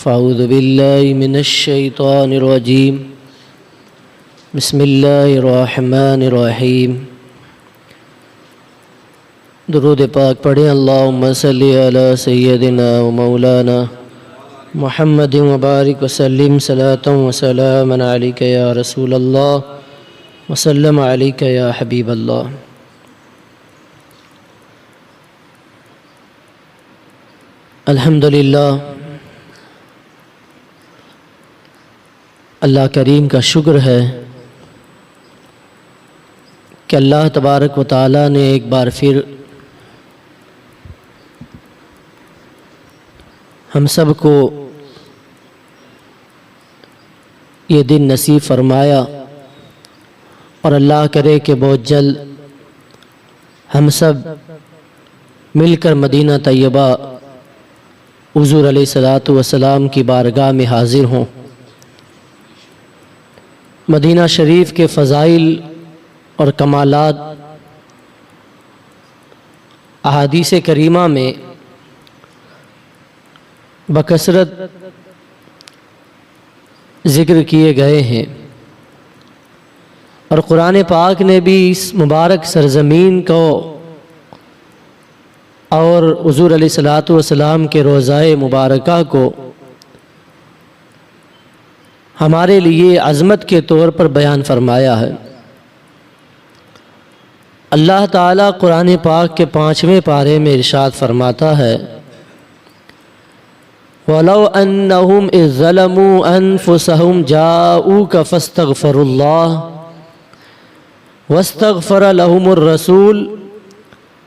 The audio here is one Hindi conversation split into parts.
फ़अऊज़ु बिल्लाहि मिनश्शैतानिर्रजीम बिस्मिल्लाहिर्रहमानिर्रहीम। दुरूद पाक पढ़ें। अल्लाहुम्मा सल्लि अला सय्यदिना व मौलाना मुहम्मदिन व बारिक वसल्लिम सलातन व सलामन अलैका या रसूलल्लाह व सल्लम अलैका या हबीबल्लाह। अल्हम्दुलिल्लाह, अल्लाह करीम का शुक्र है कि अल्लाह तबारक व तआला ने एक बार फिर हम सब को ये दिन नसीब फरमाया और अल्लाह करे कि बहुत जल्द हम सब मिलकर मदीना तैयबा हुज़ूर अलैहिस्सलातु वस्सलाम की बारगाह में हाज़िर हों। मदीना शरीफ के फ़ज़ाइल और कमालात अहादीस करीमा में बकसरत ज़िक्र किए गए हैं और कुरान पाक ने भी इस मुबारक सरज़मीन को और हुज़ूर अलैहिस्सलातु वस्सलाम के रोज़ाए मुबारका को हमारे लिए अज़मत के तौर पर बयान फरमाया है। अल्लाह ताला कुरान पाक के 5वें पारे में इरशाद फरमाता है, वलौ अन्नहुम इज़ ज़लमू अनफुसहुम जाऊका फस्तगफिरुल्लाह वस्तगफर लहुमुर रसूल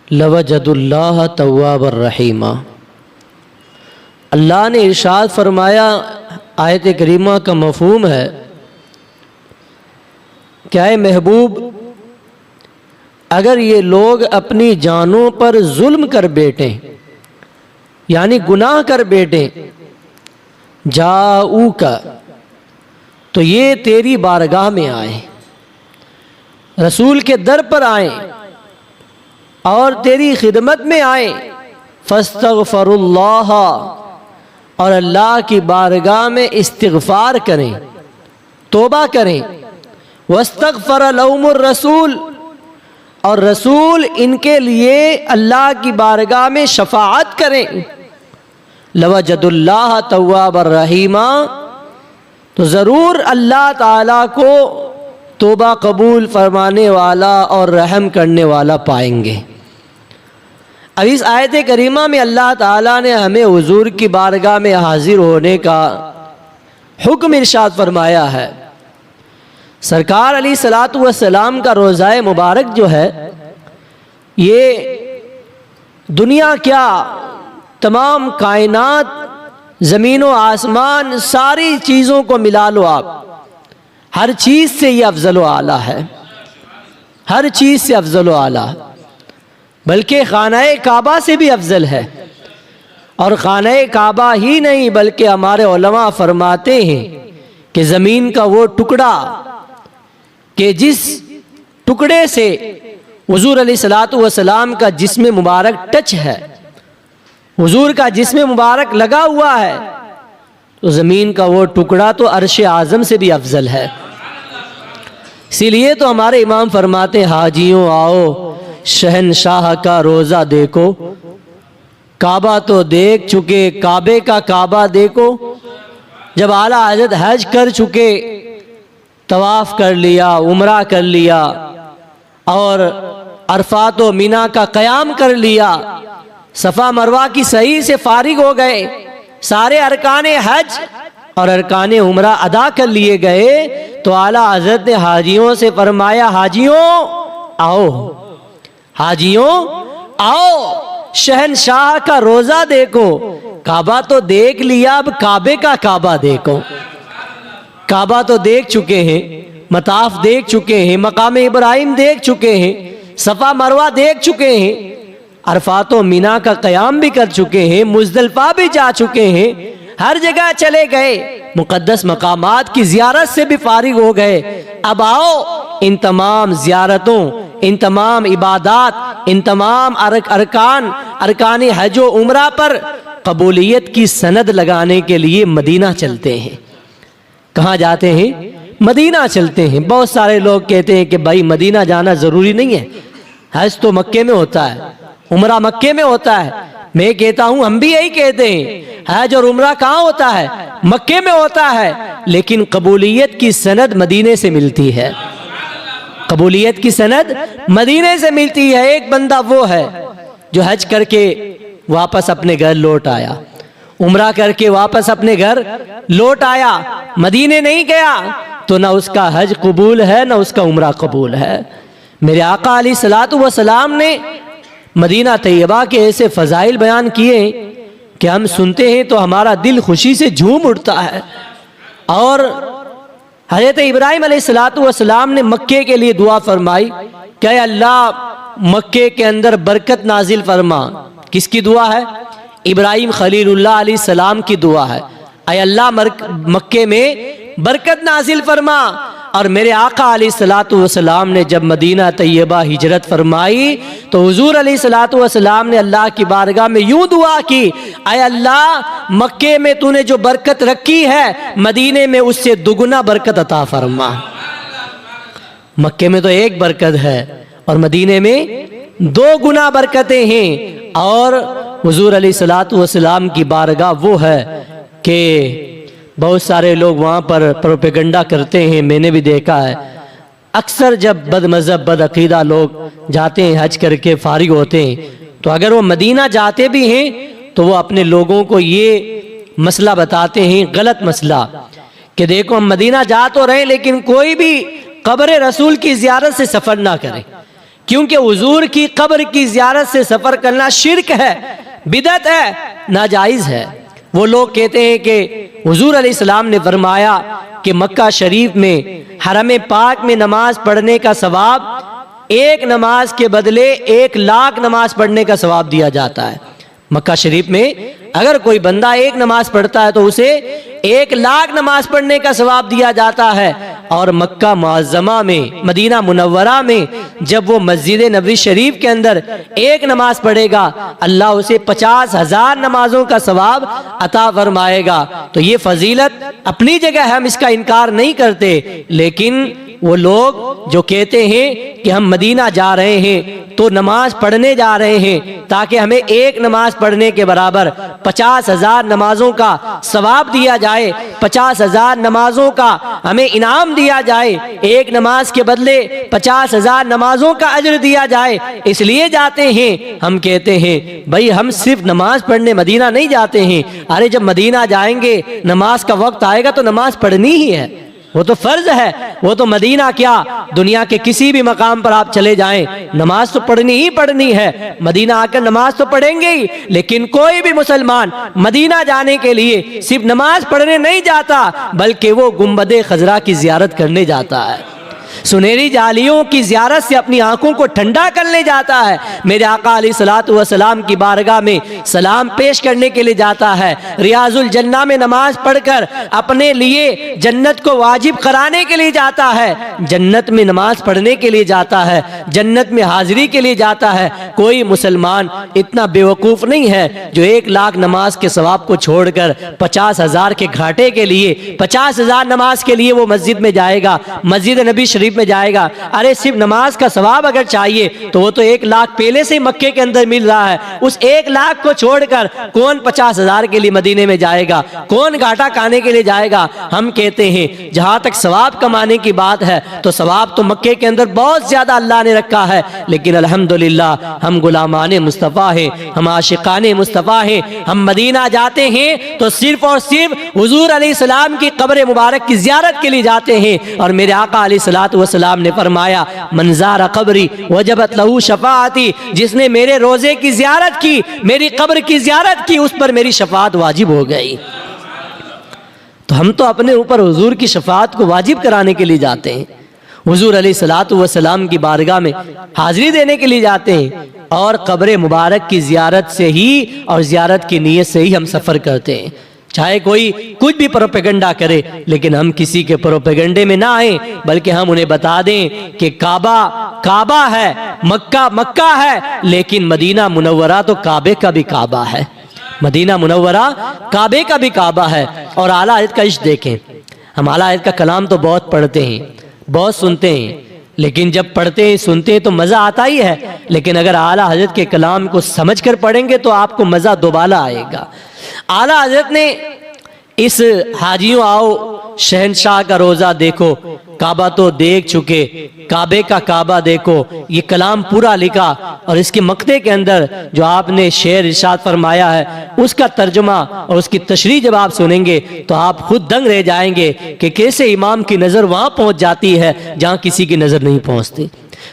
लवजदुल्लाह तव्वाबर रहीमा। अल्लाह ने इरशाद फरमाया, आयत करीमा का मफ़हूम है क्या है महबूब, अगर ये लोग अपनी जानों पर जुल्म कर बैठें यानी गुनाह कर बैठें, जाऊ का तो ये तेरी बारगाह में आए, रसूल के दर पर आए और तेरी खिदमत में आए, फस्तगफिरुल्लाह और अल्लाह की बारगाह में इस्तिग़फ़ार करें, तौबा करें, वस्तगफर लहुमुर रसूल और रसूल इनके लिए अल्लाह की बारगाह में शफ़ाअत करें, लवजदुल्लाह तव्वाबर रहीमा तो ज़रूर अल्लाह ताला को तौबा कबूल फरमाने वाला और रहम करने वाला पाएंगे। अब इस आयत करीमा में अल्लाह ताला ने हमें हुजूर की बारगाह में हाजिर होने का हुक्म इरशाद फरमाया है। सरकार अलैहिस्सलातु वस्सलाम का रोज़ाए मुबारक जो है, ये दुनिया क्या तमाम कायनात ज़मीन व आसमान सारी चीज़ों को मिला लो आप, हर चीज़ से ये अफजल व आला है, हर चीज़ से अफजल व आला, बल्कि खानाए काबा से भी अफजल है। और खानाए काबा ही नहीं बल्कि हमारे उलमा फरमाते हैं कि ज़मीन का वो टुकड़ा कि जिस टुकड़े से हुज़ूर अलैहिस्सलातु वस्सलाम का जिस्म मुबारक टच है, हुज़ूर का जिस्म मुबारक लगा हुआ है, तो ज़मीन का वो टुकड़ा तो अर्श आज़म से भी अफजल है। इसीलिए तो हमारे इमाम फरमाते, हाजियों आओ शहनशाह का रोज़ा देखो, काबा तो देख चुके काबे का काबा देखो। जब आला हज़रत हज कर चुके, तवाफ़ कर लिया, उम्रा कर लिया और अरफात व मिना का क़याम कर लिया, सफ़ा मरवा की सही से फारिग हो गए, सारे अरकाने हज और अरकाने उम्रा अदा कर लिए गए, तो आला हज़रत ने हाजियों से फरमाया, हाजियों आओ, हाजियों आओ शहनशाह का रोज़ा देखो। काबा तो देख लिया, अब काबे का काबा देखो। काबा तो देख चुके हैं, मताफ देख चुके हैं, मकाम इब्राहिम देख चुके हैं, सफ़ा मरवा देख चुके हैं, अरफात व मिना का क़याम भी कर चुके हैं, मुज़दलिफ़ा भी जा चुके हैं, हर जगह चले गए, मुक़द्दस मकामात की ज़ियारत से भी फारिग हो गए। अब आओ इन तमाम ज़ियारतों, इन तमाम इबादात, इन तमाम अरकान हज व उम्रा पर कबूलियत की सनद लगाने के लिए मदीना चलते हैं। कहाँ जाते हैं? मदीना चलते हैं। बहुत सारे लोग कहते हैं कि भाई मदीना जाना ज़रूरी नहीं है, हज तो मक्के में होता है, उम्रा मक्के में होता है। मैं कहता हूँ हम भी यही कहते हैं, हज और उम्रा कहाँ होता है? मक्के में होता है। लेकिन कबूलियत की सनद मदीने से मिलती है। कबूलियत की सनद मदीने से मिलती है। एक बंदा वो है जो हज करके वापस अपने घर लौट आया, उम्रा करके वापस अपने घर लौट आया, मदीने नहीं गया, तो ना उसका हज कबूल है ना उसका उम्रा कबूल है। मेरे आका अलैहिस्सलातु वस्सलाम ने मदीना तैयबा के ऐसे फ़ज़ाइल बयान किए कि हम सुनते हैं तो हमारा दिल खुशी से झूम उठता है। और हज़रत इब्राहीम अलैहिस्सलातु वस्सलाम ने मक्के के लिए दुआ फरमाई कि अल्लाह मक्के के अंदर बरकत नाजिल फरमा। किसकी दुआ है? इब्राहीम खलीलुल्लाह अलैहिस्सलाम की दुआ है। ऐ अल्लाह मक्के में बरकत नाजिल फरमा। और मेरे आका अलैहिस्सलातु वस्सलाम ने जब मदीना तैयबा हिजरत फरमाई तो हुजूर अलैहिस्सलातु वस्सलाम ने अल्लाह की बारगाह में यूं दुआ की, ऐ अल्लाह मक्के में तूने जो बरकत रखी है मदीने में उससे दुगुना बरकत अता फरमा। मक्के में तो एक बरकत है और मदीने में 2 गुना बरकतें हैं। और हुजूर अलैहिस्सलातु वस्सलाम की बारगाह वो है कि बहुत सारे लोग वहाँ पर प्रोपेगेंडा करते हैं। मैंने भी देखा है, अक्सर जब बदमज़हब बदअक़ीदा लोग जाते हैं हज करके फारिग होते हैं, तो अगर वो मदीना जाते भी हैं तो वो अपने लोगों को ये मसला बताते हैं, गलत मसला, कि देखो हम मदीना जा तो रहे लेकिन कोई भी कब्र रसूल की ज़ियारत से सफ़र ना करे, क्योंकि हुजूर की कब्र की ज़ियारत से सफ़र करना शिर्क है, बिदअत है, नाजायज़ है। वो लोग कहते हैं कि हुजूर अलैहिस्सलाम ने फरमाया कि मक्का शरीफ में हरम पाक में नमाज पढ़ने का सवाब 1 नमाज के बदले 1 लाख नमाज पढ़ने का सवाब दिया जाता है। मक्का शरीफ में अगर कोई बंदा 1 नमाज पढ़ता है तो उसे 1 लाख नमाज पढ़ने का सवाब दिया जाता है। और मक्का मुअज़्ज़मा में, मदीना मुनव्वरा में जब वो मस्जिद नबवी शरीफ के अंदर 1 नमाज पढ़ेगा, अल्लाह उसे 50,000 नमाजों का सवाब अता फरमाएगा। तो ये फजीलत अपनी जगह है, हम इसका इनकार नहीं करते। लेकिन वो लोग जो कहते हैं कि हम मदीना जा रहे हैं तो नमाज पढ़ने जा रहे हैं ताकि हमें 1 नमाज पढ़ने के बराबर 50,000 नमाजों का सवाब दिया जाए, 50,000 नमाजों का हमें इनाम दिया जाए, 1 नमाज के बदले 50,000 नमाजों का अजर दिया जाए, इसलिए जाते हैं। हम कहते हैं भाई हम सिर्फ नमाज पढ़ने मदीना नहीं जाते हैं। अरे जब मदीना जाएंगे नमाज का वक्त आएगा तो नमाज पढ़नी ही है, वो तो फर्ज है। वो तो मदीना क्या, दुनिया के किसी भी मकाम पर आप चले जाएं, नमाज तो पढ़नी ही पढ़नी है। मदीना आकर नमाज तो पढ़ेंगे ही, लेकिन कोई भी मुसलमान मदीना जाने के लिए सिर्फ नमाज पढ़ने नहीं जाता, बल्कि वो गुंबदे खजरा की जियारत करने जाता है, सुनहरी जालियों की ज़ियारत से अपनी आंखों को ठंडा करने जाता है, मेरे आका अलैहिस्सलातु वस्सलाम की बारगाह में सलाम पेश करने के लिए जाता है, रियाजुल जन्ना में नमाज पढ़कर अपने लिए जन्नत को वाजिब कराने के लिए जाता है, जन्नत में नमाज पढ़ने के लिए जाता है, जन्नत में हाजिरी के लिए जाता है। कोई मुसलमान इतना बेवकूफ़ नहीं है जो 1 लाख नमाज के सवाब को छोड़कर 50,000 के घाटे के लिए, 50,000 नमाज के लिए वो मस्जिद में जाएगा, मस्जिद नबी शरीफ में जाएगा। अरे सिर्फ नमाज का सवाब अगर चाहिए तो वो तो 1 लाख पहले से मक्के के अंदर मिल रहा है। उस 1 लाख को छोड़कर कौन 50,000 के लिए मदीने में जाएगा, कौन घाटा खाने के लिए जाएगा। हम कहते हैं जहां तक सवाब कमाने की बात है तो सवाब तो मक्के के अंदर बहुत ज्यादा अल्लाह ने रखा है, लेकिन अल्हम्दुलिल्लाह हम गुलामाने मुस्तफ़ा हैं, हम आशिकाने मुस्तफ़ा हैं। हम मदीना जाते हैं तो सिर्फ और सिर्फ हुजूर अलैहिस्सलाम की कब्र मुबारक की ज़ियारत के लिए जाते हैं। और मेरे आका अलैहिस्सलातु वस्सलाम ने फरमाया मंज़ारा कब्री वजबत लहू शफाअती, जिसने मेरे रोजे की ज़ियारत की, मेरी कब्र की ज़ियारत की, उस पर मेरी शफाअत वाजिब हो गई। तो हम तो अपने ऊपर हुजूर की शफाअत को वाजिब कराने के लिए जाते हैं, हुजूर अलैहिस्सलातु वस्सलाम की बारगाह में हाजिरी देने के लिए जाते हैं, और कब्र मुबारक की ज़ियारत से ही और ज़ियारत की नीयत से ही हम सफ़र करते हैं। चाहे कोई कुछ भी प्रोपेगेंडा करे, लेकिन हम किसी के प्रोपेगेंडे में ना आए, बल्कि हम उन्हें बता दें कि काबा काबा है, मक्का मक्का है, लेकिन मदीना मुनव्वरा तो काबे का भी काबा है। मदीना मुनव्वरा काबे का भी काबा है। और आला हज़रत का इश्क देखें, हम आला हज़रत का कलाम तो बहुत पढ़ते हैं, बहुत सुनते हैं, लेकिन जब पढ़ते हैं सुनते हैं तो मज़ा आता ही है, लेकिन अगर आला हज़रत के कलाम को समझ कर पढ़ेंगे तो आपको मज़ा दोबारा आएगा। आला हज़रत ने इस हाजियों आओ शहनशाह का रोज़ा देखो, काबा तो देख चुके, काबे का काबा देखो, ये कलाम पूरा लिखा। और इसके मक्ते के अंदर जो आपने शेर इरशाद फरमाया है उसका तर्जुमा और उसकी तशरीह जब आप सुनेंगे तो आप खुद दंग रह जाएंगे कि कैसे इमाम की नज़र वहाँ पहुँच जाती है जहाँ किसी की नज़र नहीं पहुँचती।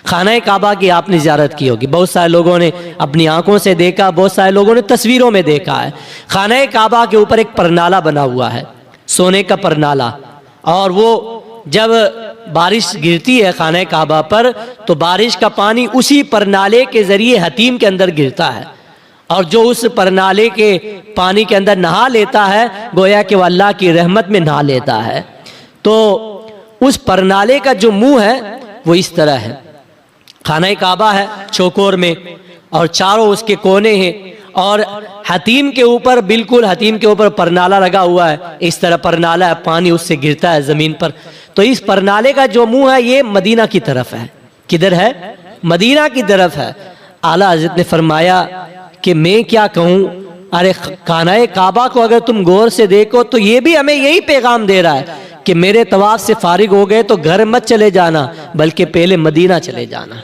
खाना काबा की आपने ज़ियारत की होगी, बहुत सारे लोगों ने अपनी आंखों से देखा, बहुत सारे लोगों ने तस्वीरों में देखा है। खाना काबा के ऊपर एक परनाला बना हुआ है, सोने का परनाला, और वो जब बारिश गिरती है खाना काबा पर तो बारिश का पानी उसी परनाले के ज़रिए हतीम के अंदर गिरता है, और जो उस परनाले के पानी के अंदर नहा लेता है गोया कि वह अल्लाह की रहमत में नहा लेता है। तो उस परनाले का जो मुंह है वो इस तरह है, खाना काबा है चौकोर में और चारों उसके कोने हैं, और हतीम के ऊपर बिल्कुल हतीम के ऊपर परनाला लगा हुआ है, इस तरह परनाला है, पानी उससे गिरता है ज़मीन पर। तो इस परनाले का जो मुंह है ये मदीना की तरफ है। किधर है? मदीना की तरफ है। आला हज़रत ने फरमाया कि मैं क्या कहूँ, अरे खाना काबा को अगर तुम गौर से देखो तो ये भी हमें यही पैगाम दे रहा है कि मेरे तवाफ से फारिग हो गए तो घर मत चले जाना, बल्कि पहले मदीना चले जाना।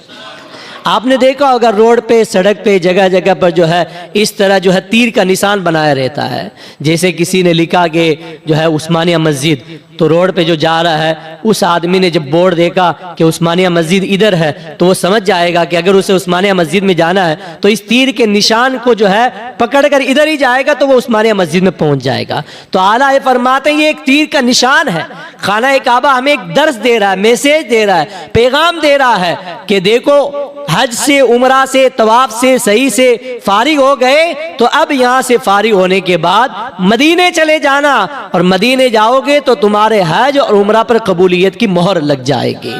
आपने देखा होगा रोड पे, सड़क पे, जगह जगह पर जो है इस तरह जो है तीर का निशान बनाया रहता है। जैसे किसी ने लिखा कि जो है उस्मानिया मस्जिद, तो रोड पे जो जा रहा है उस आदमी ने जब बोर्ड देखा कि उस्मानिया मस्जिद इधर है तो वो समझ जाएगा कि अगर उसे उस्मानिया मस्जिद में जाना है तो इस तीर के निशान को जो है पकड़कर इधर ही जाएगा तो वो उस्मानिया मस्जिद में पहुंच जाएगा। तो आला ये फरमाते हैं ये एक तीर का निशान है। खाना काबा हमें एक दर्स दे रहा है, मैसेज दे रहा है, पैगाम दे रहा है कि देखो हज से, उमरा से, तवाफ से सही से फारिग हो गए तो अब यहाँ से फारिग होने के बाद मदीने चले जाना, और मदीने जाओगे तो तुम्हारे हज और उमरा पर कबूलियत की मोहर लग जाएगी।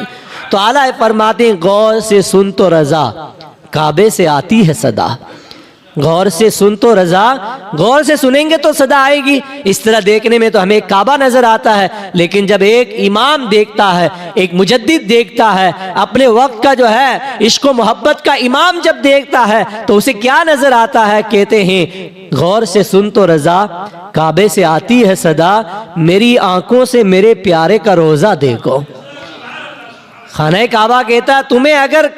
तो आला फरमाते हैं गौर से सुन तो रजा काबे से आती है सदा। गौर से सुन तो रजा, गौर से सुनेंगे तो सदा आएगी। इस तरह देखने में तो हमें काबा नजर आता है, लेकिन जब एक इमाम देखता है, एक मुजद्दिद देखता है, अपने वक्त का जो है इश्क व मोहब्बत का इमाम जब देखता है तो उसे क्या नजर आता है? कहते हैं गौर से सुन तो रजा काबे से आती है सदा, मेरी आंखों से मेरे प्यारे का रोजा देखो। खाना काबा कहता तुम्हें अगर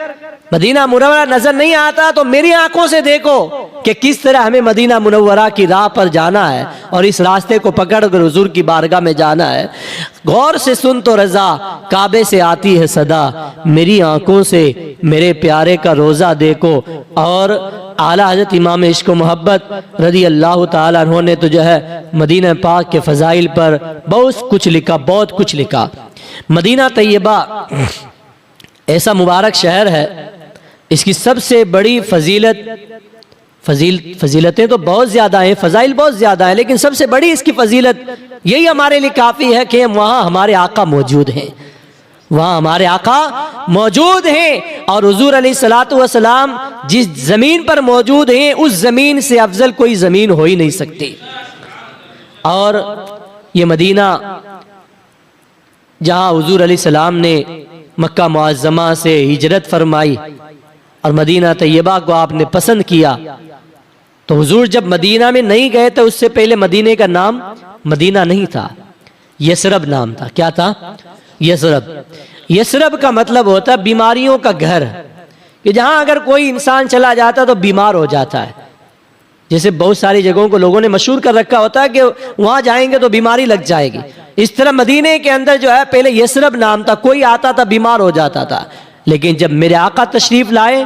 मदीना मुनव्वरा नजर नहीं आता तो मेरी आंखों से देखो कि किस तरह हमें मदीना मुनव्वरा की राह पर जाना है और इस रास्ते को पकड़कर हुजूर की बारगाह में जाना है। गौर से सुन तो रजा काबे से आती है सदा, मेरी आंखों से मेरे प्यारे का रोजा देखो। और आला हज़रत इमाम इश्क व मोहब्बत रज़ी अल्लाह ताला अन्हु ने तो जो है मदीना पाक के फ़ज़ाइल पर बहुत कुछ लिखा, बहुत कुछ लिखा। मदीना तैयबा ऐसा मुबारक शहर है, इसकी सबसे बड़ी फजीलतें तो बहुत ज़्यादा हैं, फ़ज़ाइल बहुत ज़्यादा हैं, लेकिन सबसे बड़ी इसकी फजीलत यही हमारे लिए काफ़ी है कि वहाँ हमारे आका मौजूद हैं, वहाँ हमारे आका मौजूद हैं। और हुज़ूर अलैहिस्सलातु वस्सलाम जिस ज़मीन पर मौजूद हैं उस ज़मीन से अफजल कोई ज़मीन हो ही नहीं सकती। और ये मदीना जहाँ हुज़ूर अलैहिस्सलाम ने मक्का मुअज़्ज़मा से हिजरत फरमाई और मदीना तैयबा को आपने पसंद किया, तो हुजूर जब मदीना में नहीं गए तो उससे पहले मदीने का नाम मदीना नहीं था, यसरब नाम था। क्या था? यसरब। यसरब का मतलब होता है बीमारियों का घर, कि जहां अगर कोई इंसान चला जाता तो बीमार हो जाता है। जैसे बहुत सारी जगहों को लोगों ने मशहूर कर रखा होता है कि वहां जाएंगे तो बीमारी लग जाएगी, इस तरह मदीने के अंदर जो है पहले यसरब नाम था, कोई आता था बीमार हो जाता था। लेकिन जब मेरे आका तशरीफ लाए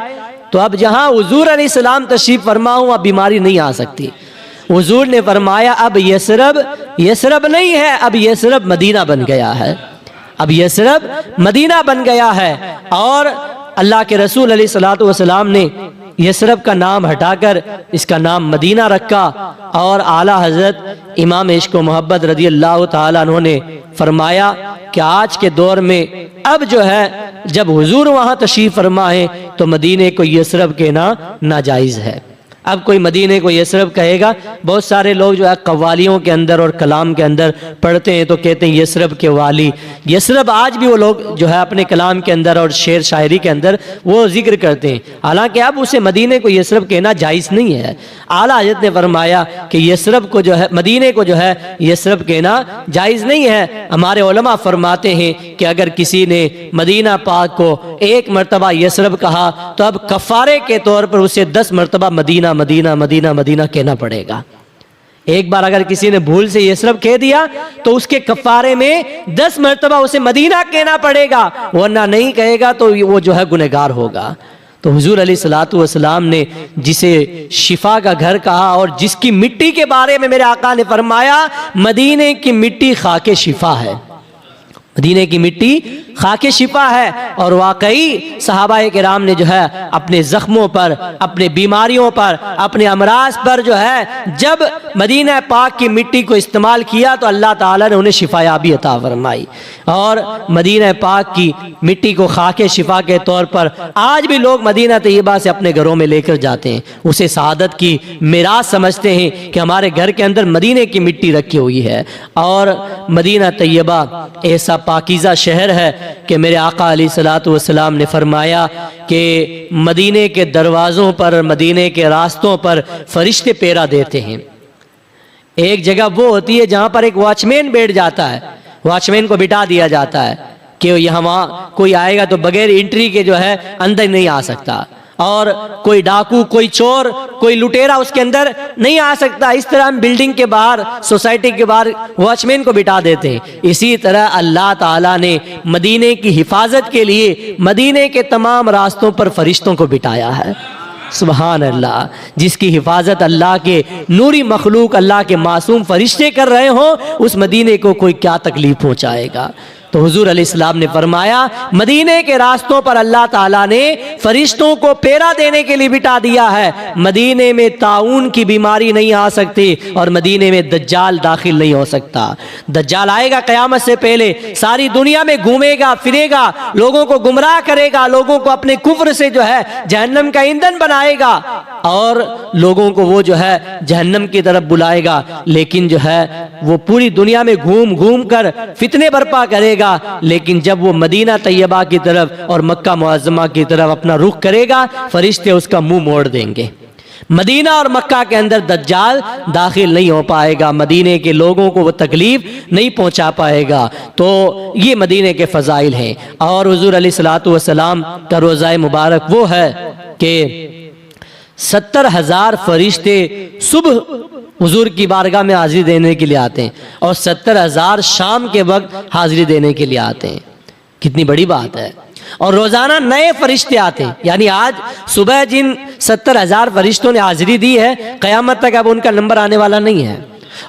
तो अब जहां हुजूर अलैहिस्सलाम तशरीफ फरमा हुआ बीमारी नहीं आ सकती। हुजूर ने फरमाया अब यसरब यसरब नहीं है, अब यसरब मदीना बन गया है, अब यसरब मदीना बन गया है। और अल्लाह के रसूल अलैहिस्सलातु वस्सलाम ने यसरब का नाम हटाकर इसका नाम मदीना रखा। और आला हजरत इमाम इश्क व मोहब्बत रज़ी अल्लाह ताला अन्हु ने फरमाया कि आज के दौर में अब जो है जब हुजूर वहाँ तशरीफ फरमा है तो मदीने को यसरब कहना नाजायज़ है। अब कोई मदीने को यसरब कहेगा, बहुत सारे लोग जो है कव्वालियों के अंदर और कलाम के अंदर पढ़ते हैं तो कहते हैं यसरब के वाली। यसरब आज भी वो लोग जो है अपने कलाम के अंदर और शेर शायरी के अंदर वो जिक्र करते हैं, हालांकि अब उसे मदीने को यसरब कहना जायज़ नहीं है। आला हज़रत ने फरमाया कि यसरब को जो है, मदीने को जो है यसरब कहना जायज़ नहीं है। हमारे उलमा फरमाते हैं कि अगर किसी ने मदीना पाक को एक मरतबा यसरब कहा तो अब कफ़ारे के तौर पर उसे 10 मरतबा मदीना मदीना मदीना मदीना कहना पड़ेगा। एक बार अगर किसी ने भूल से यसरब कह दिया तो उसके कफ़ारे में 10 मरतबा उसे मदीना कहना पड़ेगा, वरना नहीं कहेगा तो वो जो है गुनहगार होगा। तो हुजूर अलैहिस्सलातु वस्सलाम ने जिसे शिफा का घर कहा और जिसकी मिट्टी के बारे में मेरे आका ने फरमाया मदीने की मिट्टी खाके शिफा है, मदीने की मिट्टी खाके शिफा है। और वाकई सहाबाए किराम ने जो है अपने जख्मों पर, अपने बीमारियों पर, अपने अमराज पर जो है जब मदीना पाक की मिट्टी को इस्तेमाल किया तो अल्लाह ताला ने उन्हें शिफायाबी अता फरमाई। और मदीना पाक की मिट्टी को खाके शिफा के तौर पर आज भी लोग मदीना तैयबा से अपने घरों में लेकर जाते हैं, उसे सआदत की मिराज समझते हैं कि हमारे घर के अंदर मदीने की मिट्टी रखी हुई है। और मदीना तैयबा ऐसा पाकीज़ा शहर है कि मेरे आका अलैहिस्सलातु वस्सलाम ने फरमाया कि मदीने के दरवाज़ों पर, मदीने के रास्तों पर फरिश्ते पहरा देते हैं। एक जगह वो होती है जहाँ पर एक वॉचमैन बैठ जाता है, वॉचमैन को बिठा दिया जाता है कि यहाँ वहाँ कोई आएगा तो बगैर एंट्री के जो है अंदर नहीं आ सकता, और कोई डाकू, कोई चोर, कोई लुटेरा उसके अंदर नहीं आ सकता। इस तरह हम बिल्डिंग के बाहर, सोसाइटी के बाहर वॉचमैन को बिठा देते हैं। इसी तरह अल्लाह ताला ने मदीने की हिफाजत के लिए मदीने के तमाम रास्तों पर फरिश्तों को बिठाया है। सुभान अल्लाह, जिसकी हिफाजत अल्लाह के नूरी मखलूक, अल्लाह के मासूम फरिश्ते कर रहे हों, उस मदीने को कोई क्या तकलीफ पहुँचाएगा। तो हुजूर अलैहिस्सलाम ने फरमाया मदीने के रास्तों पर अल्लाह ताला ने फरिश्तों को पहरा देने के लिए बिठा दिया है। मदीने में ताउन की बीमारी नहीं आ सकती और मदीने में दज्जाल दाखिल नहीं हो सकता। दज्जाल आएगा क़यामत से पहले, सारी दुनिया में घूमेगा फिरेगा, लोगों को गुमराह करेगा, लोगों को अपने कुफ्र से जो है जहन्नम का ईंधन बनाएगा और लोगों को वो जो है जहन्नम की तरफ बुलाएगा। लेकिन जो है वो पूरी दुनिया में घूम घूम कर फितने बर्पा करेगा, लेकिन जब वो मदीना तैयबा की तरफ और मक्का मुअज़्ज़मा की तरफ अपना रुख करेगा, फरिश्ते उसका मुंह मोड़ देंगे। मदीना और मक्का के अंदर दज्जाल दाखिल नहीं हो पाएगा, मदीने के लोगों को वो तकलीफ नहीं पहुंचा पाएगा। तो ये मदीने के फ़ज़ाइल हैं। और हुज़ूर अलैहिस्सलातु वस्सलाम का रोज़ा मुबारक वो है कि 70,000 फरिश्ते सुबह हुजूर की बारगाह में हाजिरी देने के लिए आते हैं और 70,000 शाम के वक्त हाजिरी देने के लिए आते हैं। कितनी बड़ी बात है। और रोजाना नए फरिश्ते आते हैं, यानी आज सुबह जिन 70,000 फरिश्तों ने हाजिरी दी है, क़यामत तक अब उनका नंबर आने वाला नहीं है।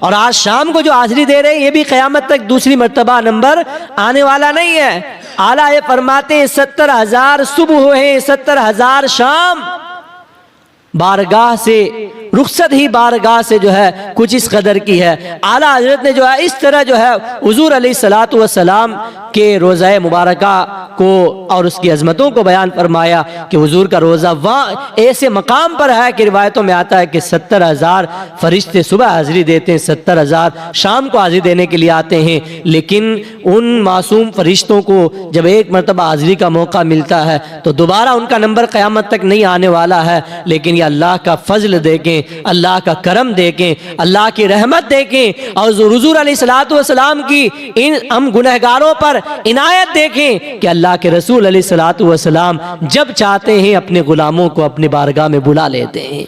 और आज शाम को जो हाजिरी दे रहे हैं ये भी क़यामत तक दूसरी मर्तबा नंबर आने वाला नहीं है। आला ये फरमाते हैं 70,000 सुबह है, 70,000 शाम। बारगाह से रुखसत ही बारगाह से जो है कुछ इस कदर की है। आला हजरत ने जो है इस तरह जो है हुजूर अलैहिस्सलातु वस्सलाम के रोज़ा मुबारका को और उसकी अजमतों को बयान फरमाया कि हुजूर का रोज़ा वहाँ ऐसे मकाम पर है कि रिवायतों में आता है कि 70,000 फरिश्ते सुबह हाजिरी देते हैं, 70,000 शाम को हाजिरी देने के लिए आते हैं। लेकिन उन मासूम फरिश्तों को जब एक मरतबा हाजिरी का मौका मिलता है तो दोबारा उनका नंबर क़यामत तक नहीं आने वाला है। लेकिन ये अल्लाह का फजल देखें, अल्लाह का करम देखें, अल्लाह की रहमत देखें और हुजूर अलैहिस्सलातु वस्सलाम की इन हम गुनहगारों पर इनायत देखें कि अल्लाह के रसूल अलैहिस्सलातु वस्सलाम जब चाहते हैं अपने गुलामों को अपनी बारगाह में बुला लेते हैं।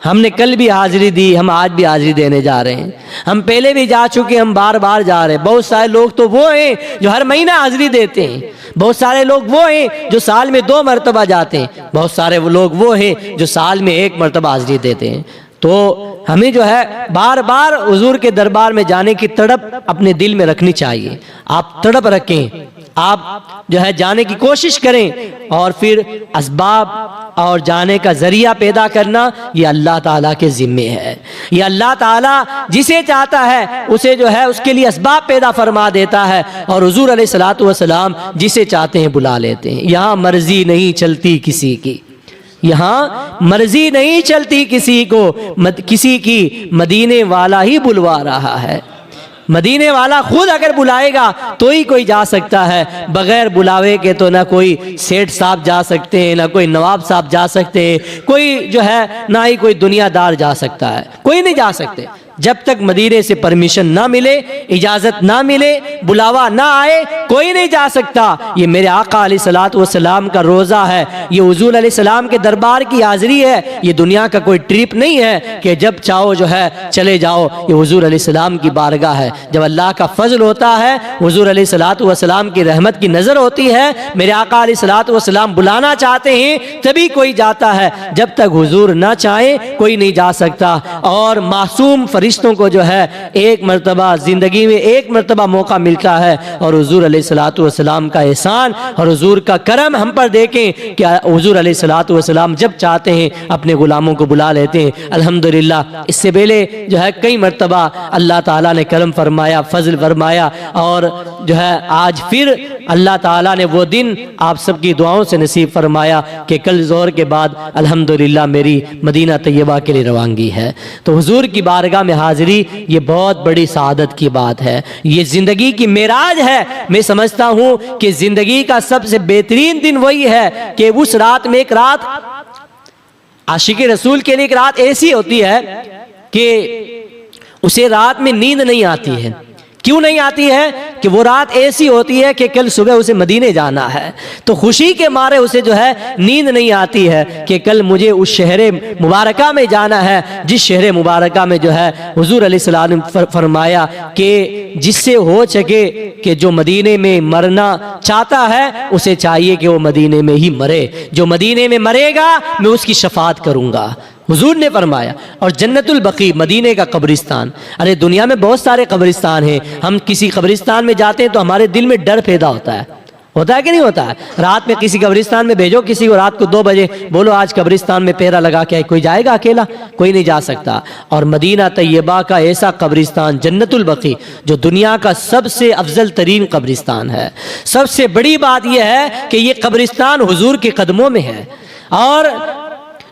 हमने कल भी हाजिरी दी, हम आज भी हाजिरी देने जा रहे हैं। हम पहले भी जा चुके, हम बार बार जा रहे हैं। बहुत सारे लोग तो वो हैं जो हर महीना हाजिरी देते हैं, बहुत सारे लोग वो हैं जो साल में 2 मरतबा जाते हैं, बहुत सारे वो लोग वो हैं जो साल में 1 मरतबा हाजिरी देते हैं। तो हमें जो है बार बार हुजूर के दरबार में जाने की तड़प अपने दिल में रखनी चाहिए। आप तड़प रखें, आप जो है जाने की कोशिश करें और फिर असबाब और जाने का जरिया पैदा करना ये अल्लाह ताला के जिम्मे है। ये अल्लाह ताला जिसे चाहता है उसे जो है उसके लिए असबाब पैदा फरमा देता है और हुजूर अलैहिस्सलातु वस्सलाम जिसे चाहते हैं बुला लेते हैं। यहाँ मर्जी नहीं चलती किसी की, यहाँ मर्जी नहीं चलती किसी को, किसी की मदीने वाला ही बुलवा रहा है। मदीने वाला खुद अगर बुलाएगा तो ही कोई जा सकता है, बगैर बुलावे के तो ना कोई सेठ साहब जा सकते हैं, ना कोई नवाब साहब जा सकते हैं, कोई जो है ना ही कोई दुनियादार जा सकता है, कोई नहीं जा सकते। जब तक मदीने से परमिशन ना मिले, इजाज़त ना मिले, बुलावा ना आए, कोई नहीं जा सकता। ये मेरे आका अलैहिस्सलातु वस्सलाम का रोज़ा है, ये हुज़ूर अलैहिस्सलाम के दरबार की हाज़िरी है, ये दुनिया का कोई ट्रिप नहीं है कि जब चाहो जो है चले जाओ। ये हुज़ूर अलैहिस्सलाम की बारगाह है। जब अल्लाह का फजल होता है, हुज़ूर अलैहिस्सलातु वस्सलाम की रहमत की नज़र होती है, मेरे आका अलैहिस्सलातु वस्सलाम बुलाना चाहते हैं तभी कोई जाता है, जब तक हुज़ूर ना चाहे कोई नहीं जा सकता। और मासूम फरिश्तों को जो है एक मर्तबा ज़िंदगी में एक मर्तबा मौका मिलता है, और हुज़ूर अलैहिस्सलातु वस्सलाम का एहसान और हुज़ूर का करम हम पर देखें कि हुज़ूर अलैहिस्सलातु वस्सलाम जब चाहते हैं अपने गुलामों को बुला लेते हैं। अल्हम्दुलिल्लाह इससे पहले जो है कई मर्तबा अल्लाह ताला ने करम फरमाया, फजल फरमाया, और जो है आज फिर अल्लाह ताला ने वो दिन आप सबकी दुआओं से नसीब फरमाया कि कल ज़ोहर के बाद अल्हम्दुलिल्लाह मेरी मदीना तैयबा के लिए रवानगी है। तो हुज़ूर की बारगाह में हाजिरी ये बहुत बड़ी सआदत की बात है, ये ज़िंदगी की मेराज है। मैं समझता हूँ कि ज़िंदगी का सबसे बेहतरीन दिन वही है कि उस रात में, एक रात आशिक़े रसूल के लिए एक रात ऐसी होती है कि उसे रात में नींद नहीं आती है। क्यों नहीं आती है? कि वो रात ऐसी होती है कि कल सुबह उसे मदीने जाना है, तो खुशी के मारे उसे जो है नींद नहीं आती है कि कल मुझे उस शहर मुबारका में जाना है, जिस शहर मुबारका में जो है हुज़ूर अलैहिस्सलाम ने फरमाया कि जिससे हो सके कि जो मदीने में मरना चाहता है उसे चाहिए कि वो मदीने में ही मरे, जो मदीने में मरेगा मैं उसकी शफाअत करूँगा, हुजूर ने फरमाया। और जन्नतुल बकी, मदीने का कब्रिस्तान, अरे दुनिया में बहुत सारे कब्रिस्तान हैं, हम किसी कब्रिस्तान में जाते हैं तो हमारे दिल में डर पैदा होता है कि नहीं होता है? रात में किसी कब्रिस्तान में भेजो किसी को, रात को 2 बजे बोलो आज कब्रिस्तान में पहरा लगा के, कोई जाएगा अकेला? कोई नहीं जा सकता। और मदीना तैयबा का ऐसा कब्रिस्तान जन्नतुल बकी जो दुनिया का सबसे अफजल तरीन कब्रिस्तान है। सबसे बड़ी बात यह है कि ये कब्रिस्तान हुजूर के कदमों में है। और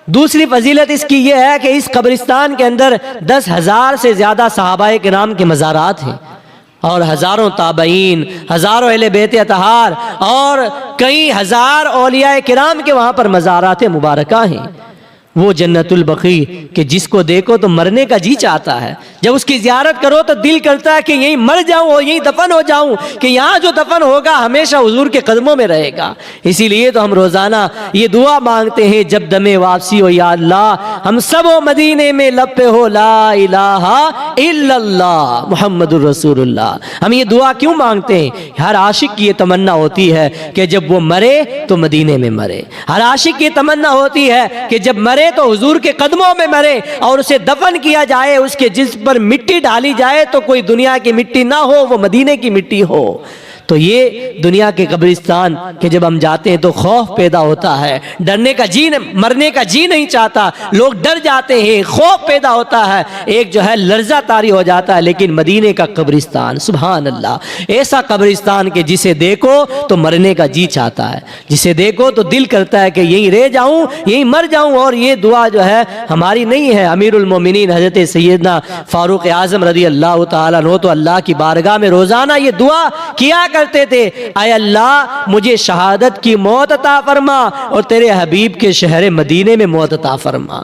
दूसरी फजीलत इसकी यह है कि इस कब्रिस्तान के अंदर 10,000 से ज़्यादा सहाबाए किराम के मज़ारात हैं, और हज़ारों ताबईन, हज़ारों अहले बैत अतहार और कई हज़ार औलियाए किराम के वहाँ पर मज़ारात मुबारका हैं। वो जन्नतुल बकी कि जिसको देखो तो मरने का जी चाहता है, जब उसकी ज़ियारत करो तो दिल करता है कि यहीं मर जाऊं और यहीं दफन हो जाऊं, कि यहाँ जो दफन होगा हमेशा हुजूर के कदमों में रहेगा। इसीलिए तो हम रोज़ाना ये दुआ मांगते हैं जब दमे वापसी हो, या अल्लाह हम सब मदीने में लपे हो ला इलाहा इल्लल्लाह मुहम्मदुर रसूलुल्लाह। हम ये दुआ क्यों मांगते हैं? हर आशिक की ये तमन्ना होती है कि जब वो मरे तो मदीने में मरे। हर आशिक की तमन्ना होती है कि जब मरे तो हुजूर के कदमों में मरे, और उसे दफन किया जाए, उसके जिस्म पर मिट्टी डाली जाए तो कोई दुनिया की मिट्टी ना हो, वो मदीने की मिट्टी हो। तो ये दुनिया के कब्रिस्तान के जब हम जाते हैं तो खौफ पैदा होता है, डरने का जी, मरने का जी नहीं चाहता, लोग डर जाते हैं, खौफ पैदा होता है, एक जो है लर्जा तारी हो जाता है। लेकिन मदीने का कब्रिस्तान, सुभान अल्लाह, ऐसा कब्रिस्तान के जिसे देखो तो मरने का जी चाहता है, जिसे देखो तो दिल करता है कि यहीं रह जाऊं, यहीं मर जाऊं। और ये दुआ जो है हमारी नहीं है, अमीरुल मोमिनीन हज़रत सैयदना फारूक आज़म रज़ी अल्लाह तआला अन्हु तो अल्लाह की बारगाह में रोज़ाना ये दुआ किया करते थे, ऐ अल्लाह मुझे शहादत की मौत अता फरमा और तेरे हबीब के शहर मदीने में मौत अता फरमा,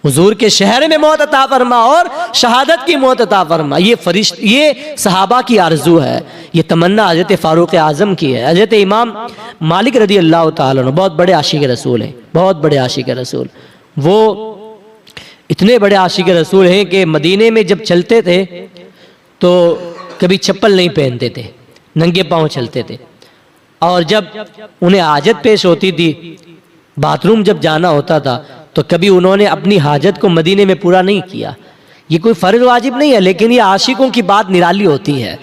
हुजूर के शहर में मौत अता फरमा और शहादत की मौत अता फरमा। ये सहाबा की आरजू है, ये तमन्ना हज़रत फारूक आज़म की है। हज़रत इमाम मालिक रज़ी अल्लाह तआला अन्हु बहुत बड़े आशिक़ रसूल हैं, बहुत बड़े आशिक़ रसूल। वो इतने बड़े आशिक़ रसूल हैं कि मदीने में जब चलते थे तो कभी चप्पल नहीं पहनते थे, नंगे पांव चलते थे। और जब उन्हें हाजत पेश होती थी, बाथरूम जब जाना होता था, तो कभी उन्होंने अपनी हाजत को मदीने में पूरा नहीं किया। ये कोई फर्ज वाजिब नहीं है, लेकिन ये आशिकों की बात निराली होती है।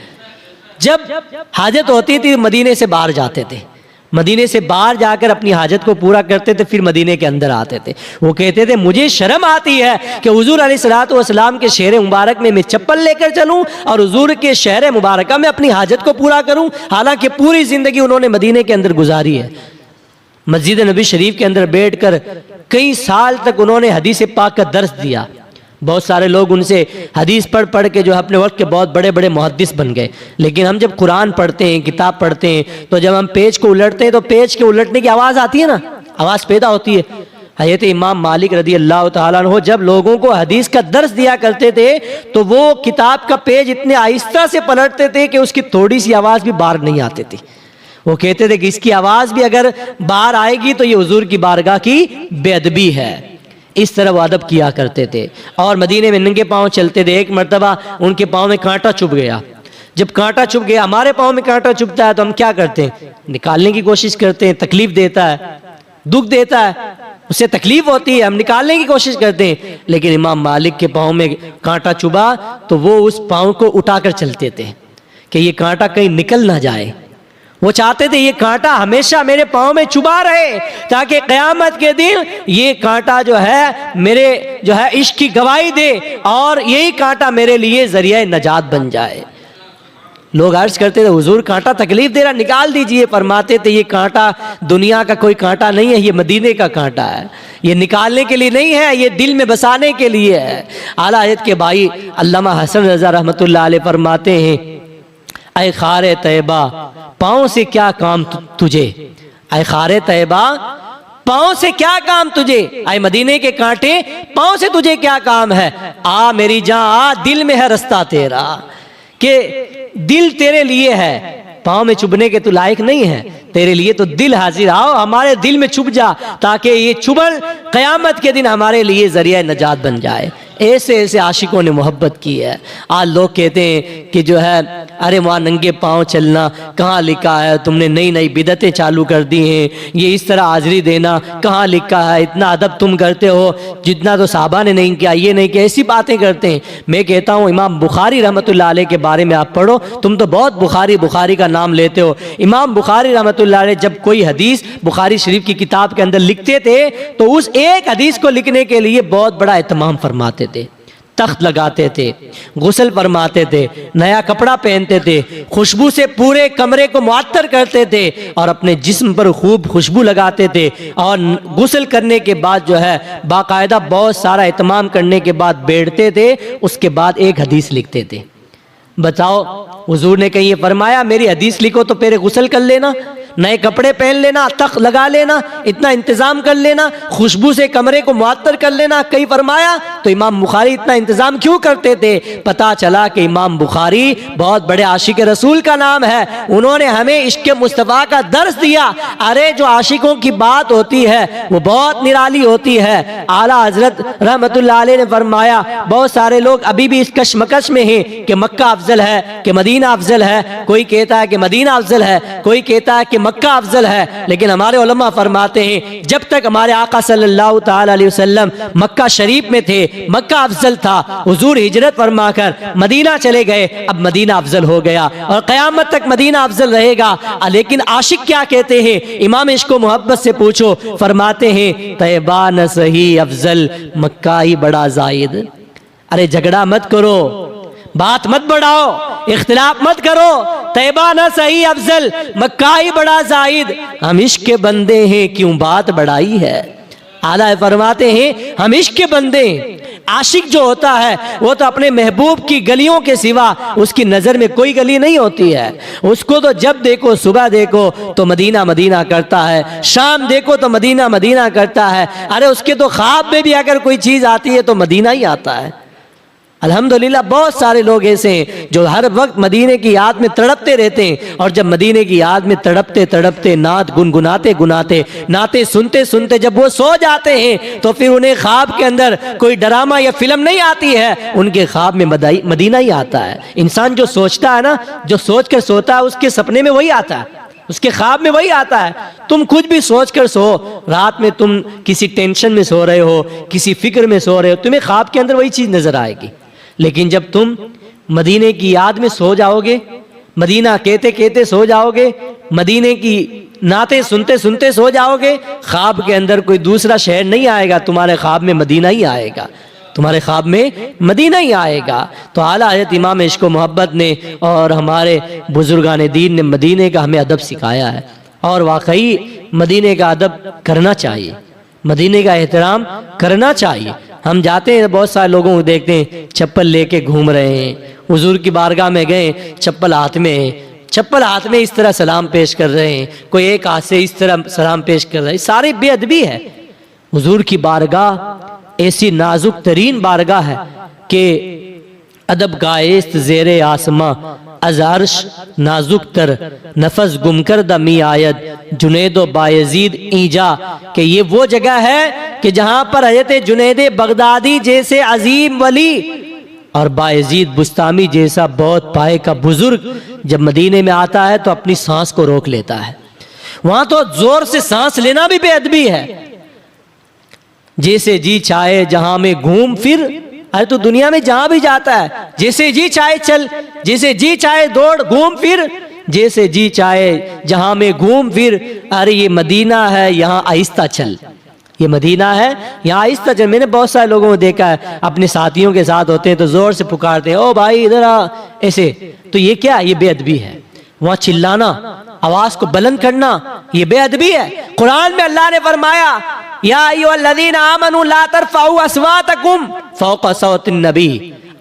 जब हाजत होती थी मदीने से बाहर जाते थे, मदीने से बाहर जाकर अपनी हाजत को पूरा करते थे, फिर मदीने के अंदर आते थे। वो कहते थे मुझे शर्म आती है कि हुजूर अलैहिस्सलातु वस्सलाम के शहर मुबारक में मैं चप्पल लेकर चलूं और हुजूर के शहर मुबारक में अपनी हाजत को पूरा करूं, हालांकि पूरी जिंदगी उन्होंने मदीने के अंदर गुजारी है। मस्जिद नबी शरीफ के अंदर बैठकर कई साल तक उन्होंने हदीस पाक का दर्स दिया। बहुत सारे लोग उनसे हदीस पढ़ पढ़ के जो है अपने वक्त के बहुत बड़े बड़े मुहद्दिस बन गए। लेकिन हम जब कुरान पढ़ते हैं, किताब पढ़ते हैं, तो जब हम पेज को उलटते हैं तो पेज के उलटने की आवाज़ आती है ना, आवाज़ पैदा होती है। हज़रत इमाम मालिक रज़ी अल्लाह ताला अन्हु जब लोगों को हदीस का दर्स दिया करते थे तो वो किताब का पेज इतने आहिस्ता से पलटते थे कि उसकी थोड़ी सी आवाज़ भी बाहर नहीं आती थी। वो कहते थे कि इसकी आवाज़ भी अगर बाहर आएगी तो ये हुजूर की बारगाह की बेअदबी है। इस तरह वो अदब किया करते थे। और मदीने में नंगे पाँव चलते थे। एक मरतबा उनके पाँव में कांटा चुभ गया। जब कांटा चुभ गया, हमारे पाँव में कांटा चुभता है तो हम क्या करते हैं, निकालने की कोशिश करते हैं। तकलीफ देता है, दुख देता है, उससे तकलीफ होती है, हम निकालने की कोशिश करते हैं। लेकिन इमाम मालिक के पाँव में कांटा चुभा तो वो उस पाँव को उठाकर चलते थे कि ये कांटा कहीं निकल ना जाए। वो चाहते थे ये कांटा हमेशा मेरे पाँव में चुभा रहे ताकि क़यामत के दिन ये कांटा जो है मेरे जो है इश्क की गवाही दे और यही कांटा मेरे लिए ज़रिया नजात बन जाए। लोग अर्ज करते थे हुजूर कांटा तकलीफ दे रहा, निकाल दीजिए। फरमाते थे ये कांटा दुनिया का कोई कांटा नहीं है, ये मदीने का कांटा है। ये निकालने के लिए नहीं है, ये दिल में बसाने के लिए है। आला हज़रत के भाई अल्लामा हसन रज़ा रहमतुल्लाह अलैह फरमाते हैं, ऐ खारे तैयबा पाँव से क्या काम तुझे, ऐ खारे तैयबा पाँव से क्या काम तुझे, ऐ मदीने के कांटे पाँव से तुझे क्या काम है। आ मेरी जान आ, दिल में है रास्ता तेरा, कि दिल तेरे लिए है, पाँव में चुभने के तू लायक नहीं है, तेरे लिए तो दिल हाजिर। आओ हमारे दिल में चुभ जा ताकि ये चुभन क़यामत के दिन हमारे लिए ज़रिया नजात बन जाए। ऐसे ऐसे आशिकों ने मोहब्बत की है। आज लोग कहते हैं कि जो है अरे वहाँ नंगे पाँव चलना कहाँ लिखा है, तुमने नई नई बिदतें चालू कर दी हैं, ये इस तरह हाज़िरी देना कहाँ लिखा है, इतना अदब तुम करते हो जितना तो साहबा ने नहीं किया, ये नहीं किया, ऐसी बातें करते हैं। मैं कहता हूँ इमाम बुखारी रहमतुल्लाह अलैह के बारे में आप पढ़ो, तुम तो बहुत बुखारी का नाम लेते हो। इमाम बुखारी रहमतुल्लाह अलैह जब कोई हदीस बुखारी शरीफ की किताब के अंदर लिखते थे तो उस एक हदीस को लिखने के लिए बहुत बड़ा एहतमाम फरमाते थे, तख्त लगाते थे, गुस्ल फरमाते थे, नया कपड़ा पहनते थे, खुशबू से पूरे कमरे को मुअत्तर करते थे और अपने जिस्म पर खूब खुशबू लगाते थे। और गुस्ल करने के बाद जो है बाकायदा बहुत सारा एहतमाम करने के बाद बैठते थे, उसके बाद एक हदीस लिखते थे। बताओ हुजूर ने कहीं ये फरमाया मेरी हदीस लिखो तो पहले गुस्ल कर लेना, नए कपड़े पहन लेना, तख्त लगा लेना, इतना इंतजाम कर लेना, खुशबू से कमरे को मुअत्तर कर लेना, कहीं फरमाया? तो इमाम बुखारी इतना इंतजाम क्यों करते थे? पता चला कि इमाम बुखारी बहुत बड़े आशिक रसूल का नाम है, उन्होंने हमें इश्क मुस्तफ़ा का दर्स दिया। अरे जो आशिकों की बात होती है वो बहुत निराली होती है। आला हजरत रहमतुल्लाह अलैह ने फरमाया बहुत सारे लोग अभी भी इस कशमकश में हैं कि मक्का अफजल है कि मदीना अफजल है, कोई कहता है कि मदीना अफजल है, कोई कहता है कि मक्का अफजल है। लेकिन हमारे उलमा फरमाते हैं जब तक हमारे आका सल्लल्लाहु ताला अलैहि वसल्लम मक्का शरीफ में थे मक्का अफजल था, हुजूर हिजरत फरमाकर मदीना चले गए, अब मदीना अफजल हो गया और क़यामत तक मदीना अफजल रहेगा। लेकिन आशिक क्या कहते हैं? इमाम इश्क व मोहब्बत से पूछो, फरमाते हैं तैयबा न सही अफजल मक्का ही बड़ा जायद। अरे झगड़ा मत करो, बात मत बढ़ाओ, इख्तिलाफ मत करो, तैयबा न सही अफजल मक्का ही बड़ा जायद। हम इश्क के बंदे हैं क्यों बात बढ़ाई है। आला फरमाते हैं हम इश्क के बंदे हैं। आशिक जो होता है वो तो अपने महबूब की गलियों के सिवा उसकी नज़र में कोई गली नहीं होती है। उसको तो जब देखो, सुबह देखो तो मदीना मदीना करता है, शाम देखो तो मदीना मदीना करता है। अरे उसके तो ख्वाब में भी अगर कोई चीज़ आती है तो मदीना ही आता है। अल्हम्दुलिल्लाह बहुत सारे लोग ऐसे हैं जो हर वक्त मदीने की याद में तड़पते रहते हैं और जब मदीने की याद में तड़पते तड़पते नात गुनगुनाते गुनाते नाते सुनते सुनते जब वो सो जाते हैं तो फिर उन्हें ख्वाब के अंदर कोई ड्रामा या फिल्म नहीं आती है, उनके ख्वाब में मदीना ही आता है। इंसान जो सोचता है ना, जो सोच कर सोता है उसके सपने में वही आता है, उसके ख्वाब में वही आता है। तुम कुछ भी सोच कर सो, रात में तुम किसी टेंशन में सो रहे हो, किसी फिक्र में सो रहे हो, तुम्हें ख्वाब के अंदर वही चीज़ नजर आएगी। लेकिन जब तुम मदीने की याद में सो जाओगे, मदीना कहते कहते सो जाओगे, मदीने की नाते सुनते सुनते सो जाओगे, ख्वाब के अंदर कोई दूसरा शहर नहीं आएगा, तुम्हारे ख्वाब में मदीना ही आएगा, तुम्हारे ख्वाब में मदीना ही आएगा। तो आला हज़रत इमाम इश्क व मोहब्बत ने और हमारे बुजुर्गान दीन ने मदीने का हमें अदब सिखाया है। और वाकई मदीने का अदब करना चाहिए, मदीने का एहतराम करना चाहिए। हम जाते हैं, बहुत सारे लोगों को देखते हैं चप्पल लेके घूम रहे हैं, हुजूर की बारगाह में गए, चप्पल हाथ में है, चप्पल हाथ में इस तरह सलाम पेश कर रहे हैं, कोई एक हाथ से इस तरह सलाम पेश कर रहे हैं, सारी बेअदबी है। हुजूर की बारगाह ऐसी नाजुक तरीन बारगाह है कि अदब गायस्त ज़ेरे आसमां अज़ारश नाजुक तर नफस गुमकर दमी आयत जुनेदो बायजीद ईजा, कि ये वो जगह है कि जहां पर हज़रत जुनैद बगदादी जैसे अजीम वली और बायजीद बुस्तामी जैसा बहुत पाए का बुजुर्ग जब मदीने में आता है तो अपनी सांस को रोक लेता है। वहां तो जोर से सांस लेना भी बेअदबी है। जैसे जी चाहे जहां में घूम फिर, अरे तो दुनिया में जहां भी जाता है जैसे जी चाहे चल, जैसे जी चाहे दौड़ घूम फिर, जैसे जी चाहे जहां में घूम फिर। अरे ये मदीना है, यहाँ आहिस्ता चल, ये मदीना है, यहाँ आहिस्ता चल। मैंने बहुत सारे लोगों को देखा है, अपने साथियों के साथ होते हैं तो जोर से पुकारते हैं, ओ भाई इधर आ, ऐसे। तो ये क्या, ये बेअदबी है। वहां चिल्लाना, आवाज को बुलंद करना, ये बेअदबी है। कुरान में अल्लाह ने फरमाया, या अय्युहल्लज़ीना आमनू ला तरफ़ऊ अस्वातकुम फ़ौक़ सौतिन नबी,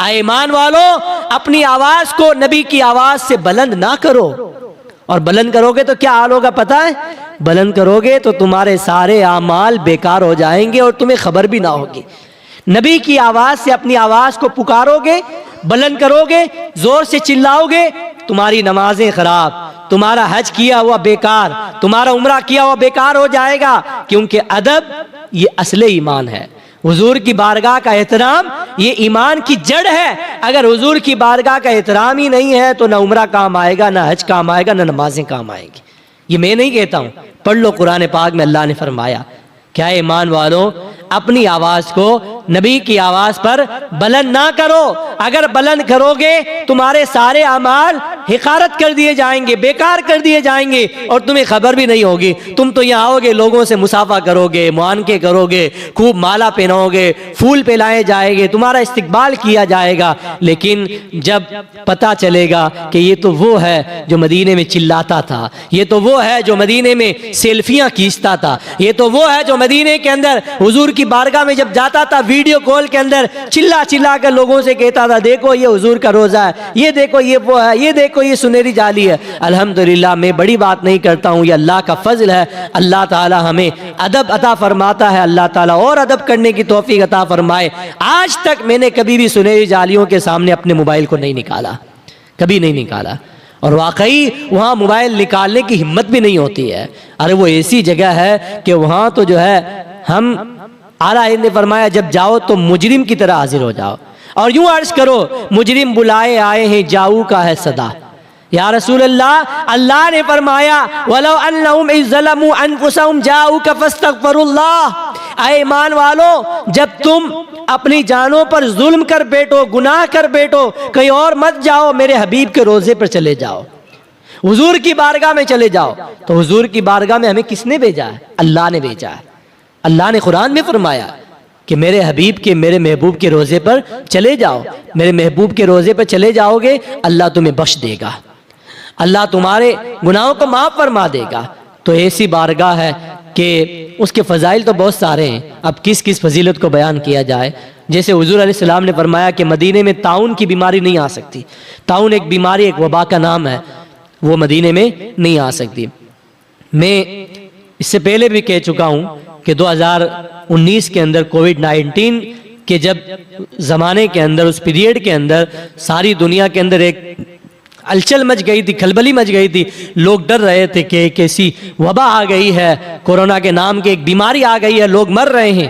ईमान वालों अपनी आवाज को नबी की आवाज से बुलंद ना करो। और बुलंद करोगे तो क्या हाल होगा पता है? बुलंद करोगे तो तुम्हारे सारे आमाल बेकार हो जाएंगे और तुम्हें खबर भी ना होगी। नबी की आवाज से अपनी आवाज को पुकारोगे, बुलंद करोगे, जोर से चिल्लाओगे, तुम्हारी नमाजें खराब, तुम्हारा हज किया हुआ बेकार, तुम्हारा उम्रा किया हुआ बेकार हो जाएगा। क्योंकि अदब ये असले ईमान है। हुजूर की बारगाह का एहतराम ये ईमान की जड़ है। अगर हुजूर की बारगाह का एहतराम ही नहीं है तो ना उम्रा काम आएगा, ना हज काम आएगा, ना नमाजें काम आएगी। ये मैं नहीं कहता हूं, पढ़ लो कुरान पाक में अल्लाह ने फरमाया, क्या ईमान वालों अपनी आवाज को नबी की आवाज पर बुलंद ना करो। अगर बुलंद करोगे तुम्हारे सारे अमाल हिकारत कर दिए जाएंगे, बेकार कर दिए जाएंगे और तुम्हें खबर भी नहीं होगी। तुम तो यहाँ आओगे, लोगों से मुसाफा करोगे, मुआनके करोगे, खूब माला पहनोगे, फूल पिलाए जाएंगे, तुम्हारा इस्तकबाल किया जाएगा। लेकिन जब पता चलेगा कि ये तो वो है जो मदीने में चिल्लाता था, ये तो वो है जो मदीने में सेल्फियां खींचता था, ये तो वो है जो मदीने के अंदर हुजूर की बारगाह में जब जाता था वीडियो कॉल के अंदर चिल्ला चिल्ला कर लोगों से कहता था, देखो ये हुजूर का रोजा है, ये देखो ये वो है, ये देखो ये सुनहरी जाली है। अल्हम्दुलिल्लाह, मैं बड़ी बात नहीं करता हूँ, ये अल्लाह का फजल है। अल्लाह ताला हमें अदब अता फरमाता है, अल्लाह ताला और अदब करने की तौफीक अता फरमाए। आज तक मैंने कभी भी सुनहरी जालियों के सामने अपने मोबाइल को नहीं निकाला, कभी नहीं निकाला। और वाकई वहाँ मोबाइल निकालने की हिम्मत भी नहीं होती है। अरे वो ऐसी जगह है कि वहाँ तो जो है, हम आला ने फरमाया जब जाओ तो मुजरिम की तरह हाजिर हो जाओ और यूं अर्ज करो, मुजरिम बुलाए आए हैं जाऊ का है सदा। या रसूल अल्लाह, अल्लाह ने फरमाया वलो अन्नहुम इज़्ज़लमू अनफुसहुम जाऊका फस्तगफिरुल्लाह। ऐ ईमान वालों, जब तुम अपनी जानों पर जुल्म कर बैठो, गुनाह कर बैठो, कहीं और मत जाओ, मेरे हबीब के रोजे पर चले जाओ, हुजूर की बारगाह में चले जाओ। तो हुजूर की बारगाह में हमें किसने भेजा है? अल्लाह ने भेजा है। अल्लाह ने कुरान में फरमाया कि मेरे हबीब के, मेरे महबूब के रोजे पर चले जाओ। मेरे महबूब के रोजे पर चले जाओगे, अल्लाह तुम्हें बख्श देगा, अल्लाह तुम्हारे गुनाहों को माफ फरमा देगा। तो ऐसी बारगाह है कि उसके फजाइल तो बहुत सारे हैं, अब किस किस फजीलत को बयान किया जाए। जैसे हुजूर अलैहिस्सलाम ने फरमाया कि मदीने में ताउन की बीमारी नहीं आ सकती। ताउन एक बीमारी, एक वबा का नाम है, वो मदीने में नहीं आ सकती। मैं इससे पहले भी कह चुका हूँ कि 2019 के अंदर कोविड-19 के जब ज़माने के अंदर, उस पीरियड के अंदर सारी दुनिया के अंदर एक हलचल मच गई थी, खलबली मच गई थी। लोग डर रहे थे कि एक ऐसी वबा आ गई है, कोरोना के नाम की एक बीमारी आ गई है, लोग मर रहे हैं।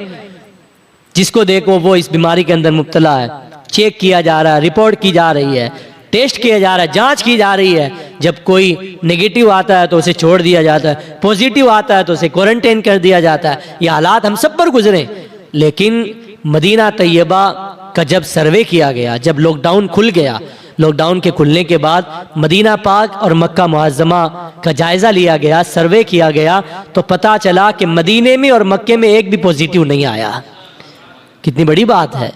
जिसको देखो वो इस बीमारी के अंदर मुब्तला है। चेक किया जा रहा है, रिपोर्ट की जा रही है, टेस्ट किया जा रहा है, जांच की जा रही है। जब कोई नेगेटिव आता है तो उसे छोड़ दिया जाता है, पॉजिटिव आता है तो उसे क्वारंटाइन कर दिया जाता है। ये हालात हम सब पर गुजरे। लेकिन मदीना तैयबा का जब सर्वे किया गया, जब लॉकडाउन खुल गया, लॉकडाउन के खुलने के बाद मदीना पाक और मक्का मुअज़्ज़मा का जायज़ा लिया गया, सर्वे किया गया, तो पता चला कि मदीने में और मक्के में एक भी पॉजिटिव नहीं आया। कितनी बड़ी बात है।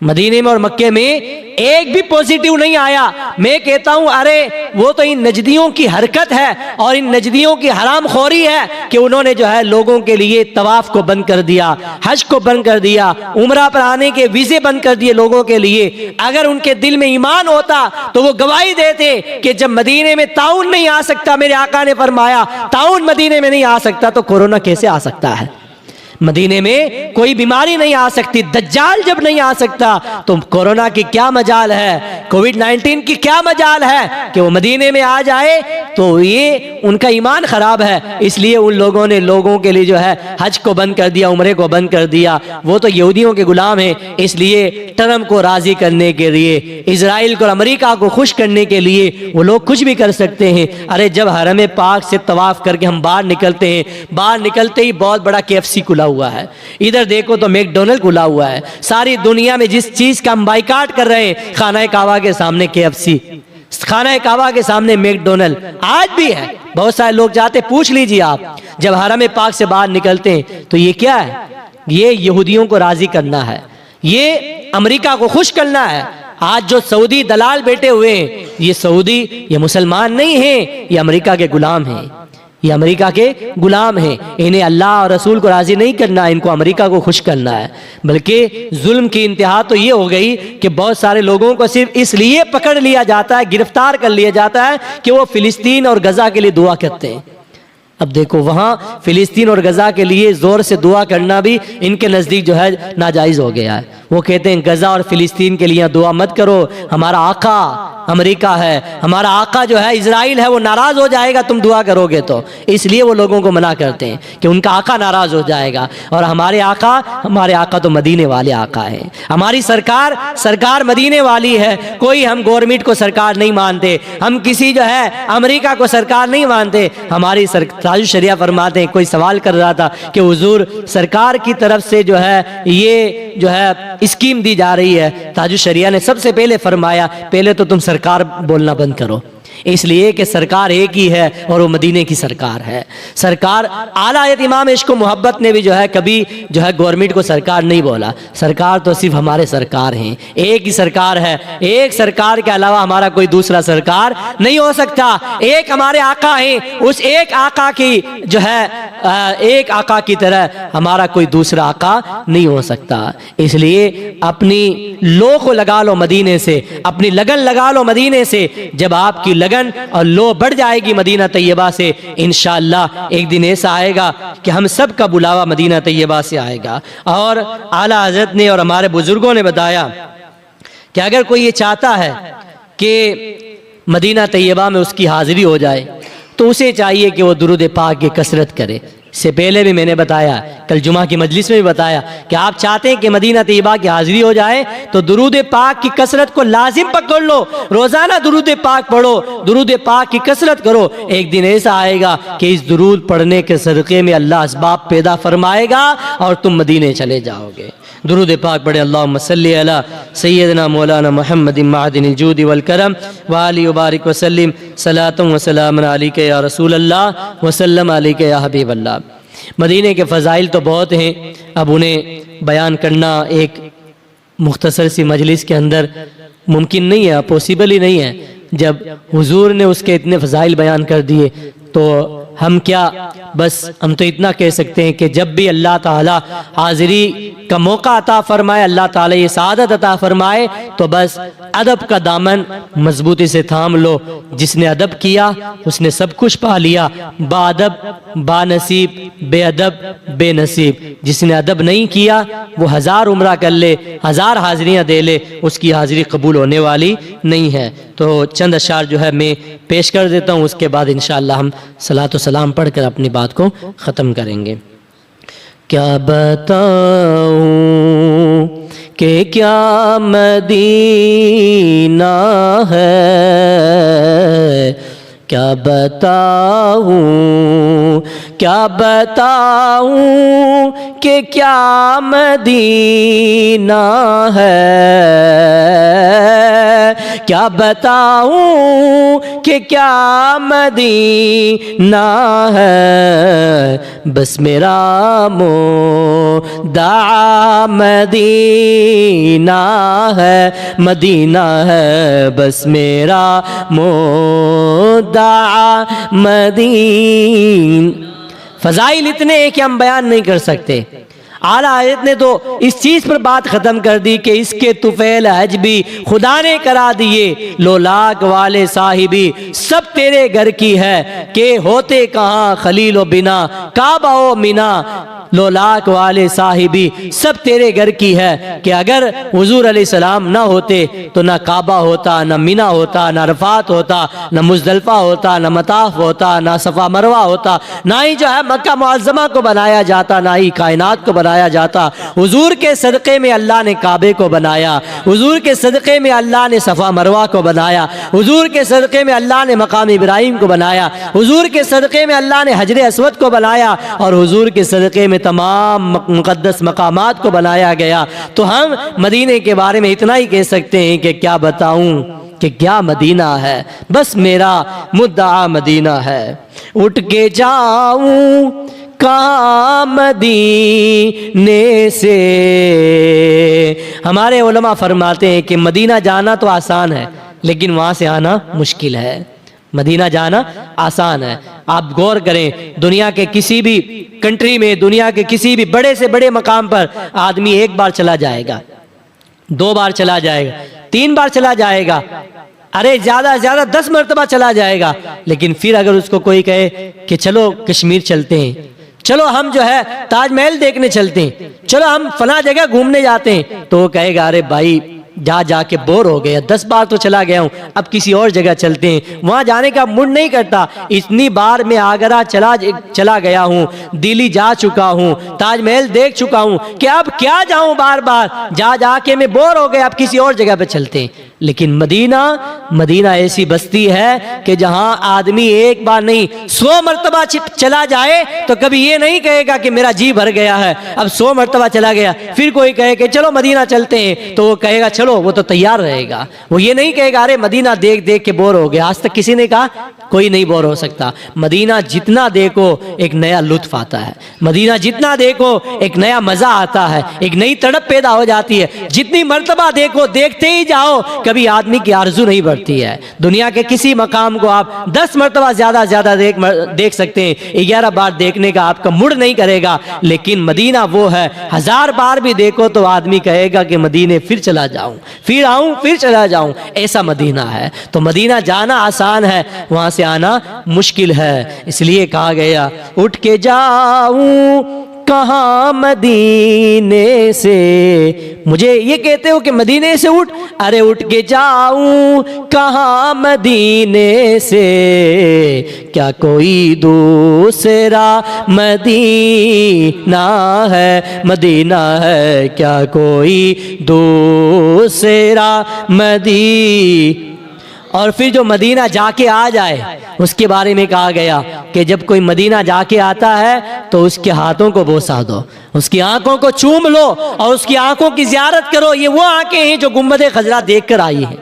मदीने में और मक्के में एक भी पॉजिटिव नहीं आया। मैं कहता हूं अरे वो तो इन नजदियों की हरकत है और इन नजदियों की हरामखोरी है कि उन्होंने जो है लोगों के लिए तवाफ को बंद कर दिया, हज को बंद कर दिया, उम्रा पर आने के वीजे बंद कर दिए लोगों के लिए। अगर उनके दिल में ईमान होता तो वो गवाही देते कि जब मदीने में ताउन नहीं आ सकता, मेरे आका ने फरमाया ताउन मदीने में नहीं आ सकता, तो कोरोना कैसे आ सकता है? मदीने में कोई बीमारी नहीं आ सकती। दज्जाल जब नहीं आ सकता तो कोरोना की क्या मजाल है, कोविड-19 की क्या मजाल है कि वो मदीने में आ जाए? तो ये उनका ईमान खराब है। इसलिए उन लोगों ने लोगों के लिए जो है हज को बंद कर दिया, उम्रे को बंद कर दिया। वो तो यहूदियों के गुलाम हैं। इसलिए ट्रम्प को राजी करने के लिए, इजराइल को, अमेरिका को खुश करने के लिए वो लोग कुछ भी कर सकते हैं। अरे जब हरम पाक से तवाफ करके हम बाहर निकलते हैं, बाहर निकलते ही बहुत बड़ा KFC खुला हुआ है, इधर देखो तो मैकडॉनल्ड खुला हुआ है। सारी दुनिया में जिस चीज का हम बाइकाट कर रहे हैं, खाना काबा के सामने KFC, खाना काबा के सामने मैकडॉनल्ड आज भी है। बहुत सारे लोग जाते, पूछ लीजिए आप, जब हरम पाक से बाहर निकलते हैं तो ये क्या है? ये यहूदियों को राजी करना है, ये अमेरिका को खुश करना है। आज जो सऊदी दलाल बैठे हुए हैं, ये सऊदी, ये मुसलमान नहीं हैं, ये अमेरिका के गुलाम हैं, ये अमेरिका के गुलाम हैं। इन्हें अल्लाह और रसूल को राजी नहीं करना, इनको अमेरिका को खुश करना है। बल्कि जुल्म की इंतहा तो ये हो गई कि बहुत सारे लोगों को सिर्फ इसलिए पकड़ लिया जाता है, गिरफ्तार कर लिया जाता है कि वो फिलिस्तीन और गजा के लिए दुआ करते हैं। अब देखो वहाँ फिलिस्तीन और गजा के लिए ज़ोर से दुआ करना भी इनके नज़दीक जो है नाजायज़ हो गया है। वो कहते हैं गजा और फिलिस्तीन के लिए दुआ मत करो, हमारा आका अमेरिका है, हमारा आका जो है इजराइल है, वो नाराज़ हो जाएगा तुम दुआ करोगे तो। इसलिए वो लोगों को मना करते हैं कि उनका आका नाराज़ हो जाएगा। और हमारे आका तो मदीने वाले आका हैं। हमारी सरकार मदीने वाली है। कोई हम गवर्नमेंट को सरकार नहीं मानते, हम किसी जो है अमेरिका को सरकार नहीं मानते। हमारी ताजुल शरिया फरमाते हैं, कोई सवाल कर रहा था कि हुजूर सरकार की तरफ से जो है ये जो है स्कीम दी जा रही है, ताजुल शरिया ने सबसे पहले फरमाया पहले तो तुम सरकार बोलना बंद करो, इसलिए कि सरकार एक ही है और वो मदीने की सरकार है। सरकार आला हज़रत इमाम इश्क व मोहब्बत ने भी जो है कभी जो है गवर्नमेंट को सरकार नहीं बोला। सरकार तो सिर्फ हमारे सरकार हैं, एक ही सरकार है, एक सरकार के अलावा हमारा कोई दूसरा सरकार नहीं हो सकता। एक हमारे आका हैं, उस एक आका की जो है एक आका की तरह हमारा कोई दूसरा आका नहीं हो सकता। इसलिए अपनी लो को लगा लो मदीने से, अपनी लगन लगा लो मदीने से। जब आपकी लगन और लो बढ़ जाएगी मदीना तैयबा से, इंशाअल्लाह एक दिन ऐसा आएगा कि हम सब का बुलावा मदीना तैयबा से आएगा। और आला हज़रत ने और हमारे बुजुर्गों ने बताया कि अगर कोई ये चाहता है कि मदीना तैयबा में उसकी हाजिरी हो जाए तो उसे चाहिए कि वो दुरूद पाक की कसरत करे। इससे पहले भी मैंने बताया, कल जुमा की मजलिस में भी बताया कि आप चाहते हैं कि मदीना तैयबा की हाजिरी हो जाए तो दुरूद पाक की कसरत को लाजिम पकड़ लो। रोजाना दुरूद पाक पढ़ो, दुरूद पाक की कसरत करो। एक दिन ऐसा आएगा कि इस दुरूद पढ़ने के सदक़े में अल्लाह असबाब पैदा फरमाएगा और तुम मदीने चले जाओगे। दुरूद पाक पढ़े। अल्लाहुम्मा सल्ली अला सय्यदना मौलाना मुहम्मद मादिनिल जूद वल करम व आलि व बारिक व सल्लिम सलातुन व सलामुन अलैका या रसूल अल्लाह व सल्लम अलैका या हबीब अल्लाह। मदीने के फ़ज़ाइल तो बहुत हैं, अब उन्हें बयान करना एक मुख्तसर सी मजलिस के अंदर मुमकिन नहीं है, पॉसिबल ही नहीं है। जब हुजूर ने उसके इतने फ़ज़ाइल बयान कर दिए तो हम क्या, बस हम तो इतना कह सकते हैं कि जब भी अल्लाह ताला हाज़िरी का मौका अता फरमाए, अल्लाह ताला ये सआदत अता फरमाए, तो बस अदब का दामन मजबूती से थाम लो। जिसने अदब किया उसने सब कुछ पा लिया, बाअदब बानसीब, बेअदब बेनसीब। जिसने अदब नहीं किया वो 1000 उम्रा कर ले, 1000 हाज़िरियाँ दे ले, उसकी हाज़िरी कबूल होने वाली नहीं है। तो चंद अशार जो है मैं पेश कर देता हूँ, उसके बाद इंशाअल्लाह हम सलात व सलाम पढ़कर अपनी बात को ख़त्म करेंगे। क्या बताऊँ कि क्या मदीना है, क्या बताऊँ कि क्या मदीना है, क्या बताऊँ कि क्या मदीना है, बस मेरा मुद्दा मदीना है, मदीना है बस मेरा मुद्दा मदीना। फ़ज़ाइल इतने हैं कि हम बयान नहीं कर सकते। आला आयत ने तो इस चीज़ पर बात ख़त्म कर दी कि इसके तुफ़ैल हज भी खुदा ने करा दिए, लोलाक वाले साहिबी सब तेरे घर की है, कि होते कहाँ खलील व बिना, काबा व मिना, लोलाक वाले साहिबी सब तेरे घर की है। कि अगर हुजूर अलैहिस्सलाम ना होते तो ना काबा होता, ना मिना होता, ना अरफात होता, ना मुज़दलिफ़ा होता, ना मताफ होता, ना सफ़ा मरवा होता, ना ही जो है मक्का मुअज़्ज़मा को बनाया जाता, ना ही कायनात को बनाया जाता। हुजूर के सदक़े में अल्लाह ने काबे को बनाया, हुजूर के सदक़े में अल्लाह ने सफ़ा मरवा को बनाया, हुजूर के सदक़े में अल्लाह ने मकाम इब्राहीम को बनाया, हुजूर के सदक़े में अल्लाह ने हजर अस्वद को बनाया, और हुजूर के सदक़े में तमाम मुक़द्दस मकामात को बनाया गया। तो हम मदीने के बारे में इतना ही कह सकते हैं कि क्या बताऊं कि क्या मदीना है, बस मेरा मुद्दा मदीना है। उठ के जाऊं कहाँ मदीने से। हमारे उलमा फरमाते हैं कि मदीना जाना तो आसान है, लेकिन वहाँ से आना मुश्किल है। मदीना जाना आसान है, आप गौर करें, दुनिया के किसी भी कंट्री में, दुनिया के किसी भी बड़े से बड़े मकाम पर आदमी एक बार चला जाएगा, 2 बार चला जाएगा, 3 बार चला जाएगा, अरे ज्यादा से ज्यादा 10 मरतबा चला जाएगा। लेकिन फिर अगर उसको कोई कहे कि चलो कश्मीर चलते हैं, चलो हम जो है ताजमहल देखने चलते हैं, चलो हम फला जगह घूमने जाते हैं, तो वो कहेगा अरे भाई जा जाके बोर हो गया, 10 बार तो चला गया हूँ, अब किसी और जगह चलते हैं, वहाँ जाने का मूड नहीं करता। इतनी बार मैं आगरा चला गया हूँ, दिल्ली जा चुका हूँ, ताजमहल देख चुका हूँ, कि अब क्या जाऊँ बार बार, जा जाके मैं बोर हो गया, अब किसी और जगह पे चलते हैं। लेकिन मदीना ऐसी बस्ती है कि जहाँ आदमी एक बार नहीं 100 मरतबा चला जाए तो कभी ये नहीं कहेगा कि मेरा जी भर गया है, अब 100 मरतबा चला गया, फिर कोई कहे कि चलो मदीना चलते हैं, तो वो कहेगा चलो, वो तो तैयार रहेगा। वो ये नहीं कहेगा अरे मदीना देख देख के बोर हो गया। आज तक किसी ने कहा? कोई नहीं बोर हो सकता। मदीना जितना देखो एक नया लुत्फ आता है, मदीना जितना देखो एक नया मजा आता है, एक नई तड़प पैदा हो जाती है। जितनी मर्तबा देखो, देखते ही जाओ, कभी आदमी की आरजू नहीं बढ़ती है। दुनिया के किसी मकाम को आप 10 मरतबा ज्यादा देख सकते हैं, 11 बार देखने का आपका मूड नहीं करेगा। लेकिन मदीना वो है, 1000 बार भी देखो तो आदमी कहेगा कि मदीने फिर चला जाऊं, फिर आऊं, फिर चला जाऊं। ऐसा मदीना है। तो मदीना जाना आसान है, वहां से आना मुश्किल है। इसलिए कहा गया उठ के जाऊं कहाँ मदीने से। मुझे ये कहते हो कि मदीने से उठ, अरे उठ के जाऊं कहाँ मदीने से। क्या कोई दूसरा मदीना है, मदीना है क्या कोई दूसरा मदीना। और फिर जो मदीना जाके आ जाए उसके बारे में कहा गया कि जब कोई मदीना जाके आता है तो उसके हाथों को बोसा दो, उसकी आंखों को चूम लो और उसकी आंखों की ज़ियारत करो। ये वो आंखें हैं जो गुंबद खजरा देख कर आई हैं,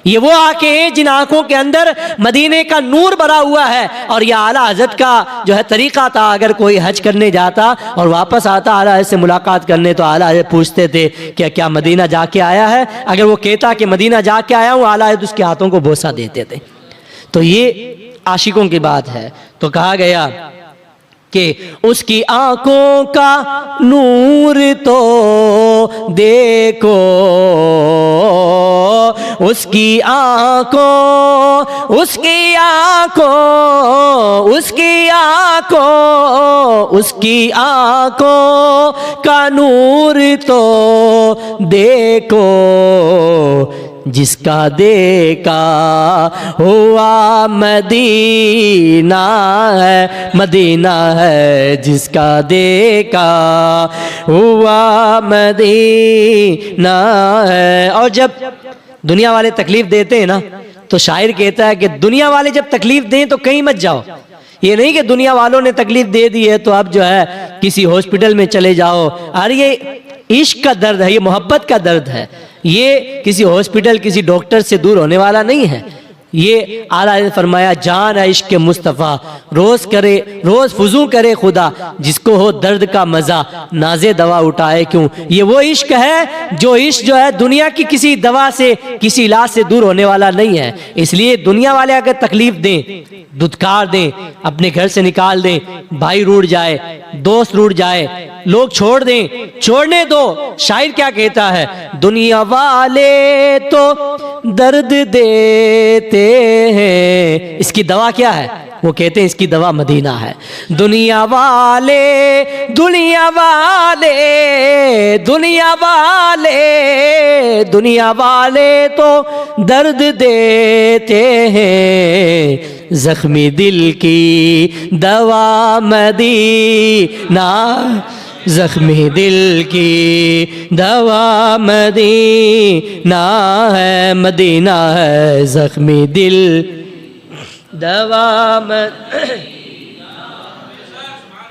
ये वो आंखें हैं जिन आंखों के अंदर मदीने का नूर भरा हुआ है। और यह आला हज़रत का जो है तरीक़ा था, अगर कोई हज करने जाता और वापस आता आला हज़रत से मुलाकात करने, तो आला हज़रत पूछते थे कि क्या मदीना जाके आया है। अगर वो कहता कि मदीना जाके आया हूँ, आला हज़रत उसके हाथों को बोसा देते थे। तो ये आशिकों की बात है। तो कहा गया कि उसकी आंखों का नूर तो देखो, उसकी आंखों, उसकी आंखों, उसकी आंखों, उसकी आंखों का नूर तो देखो। जिसका देखा हुआ मदीना है, मदीना है जिसका देखा हुआ मदीना है। और जब दुनिया वाले तकलीफ देते हैं ना, तो शायर कहता है कि दुनिया वाले जब तकलीफ दें तो कहीं मत जाओ। ये नहीं कि दुनिया वालों ने तकलीफ दे दी है तो अब जो है किसी हॉस्पिटल में चले जाओ। अरे ये इश्क का दर्द है, ये मोहब्बत का दर्द है। ये किसी हॉस्पिटल, किसी डॉक्टर से दूर होने वाला नहीं है। ये आला ने फरमाया जान है इश्क मुस्तफ़ा, रोज़ करे रोज़ फुजू करे खुदा, जिसको हो दर्द का मज़ा नाजे दवा उठाए क्यों। ये वो इश्क है जो इश्क जो है दुनिया की किसी दवा से किसी इलाज से दूर होने वाला नहीं है। इसलिए दुनिया वाले अगर तकलीफ दें, दुत्कार दें, अपने घर से निकाल दें, भाई रूठ जाए, दोस्त रूठ जाए, लोग छोड़ दें, छोड़ने दो। शायर क्या कहता है, दुनिया वाले तो दर्द देते हैं, इसकी दवा क्या है? वो कहते हैं इसकी दवा मदीना है। दुनिया वाले दुनिया वाले दुनिया वाले दुनिया वाले तो दर्द देते हैं, जख्मी दिल की दवा मदीना, जख्मी दिल की दवा मदीना है, मदीना है जख्मी दिल दवा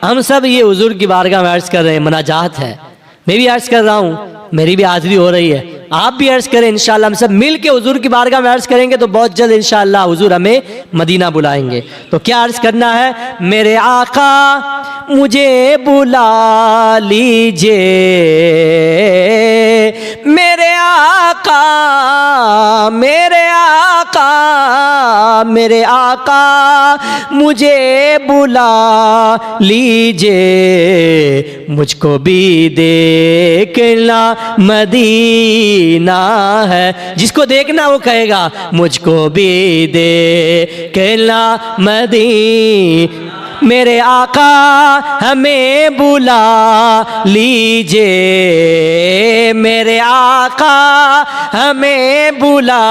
हम सब ये हुजूर की बारगाह में अर्ज कर रहे हैं, मनाजात है। मैं भी अर्ज कर रहा हूँ, मेरी भी हाजिरी हो रही है, आप भी अर्ज करें। इंशाअल्लाह हम सब मिल के हुजूर की बारगाह में अर्ज करेंगे तो बहुत जल्द इंशाअल्लाह हुजूर हमें मदीना बुलाएंगे। तो क्या अर्ज करना है, मेरे आका मुझे बुला लीजिए, मेरे आका मेरे आका मेरे आका मुझे बुला लीजिए, मुझको भी देखना मदीना है। जिसको देखना वो कहेगा मुझको भी देखना मदीना, मेरे आका हमें बुला लीजिए, मेरे आका हमें बुला,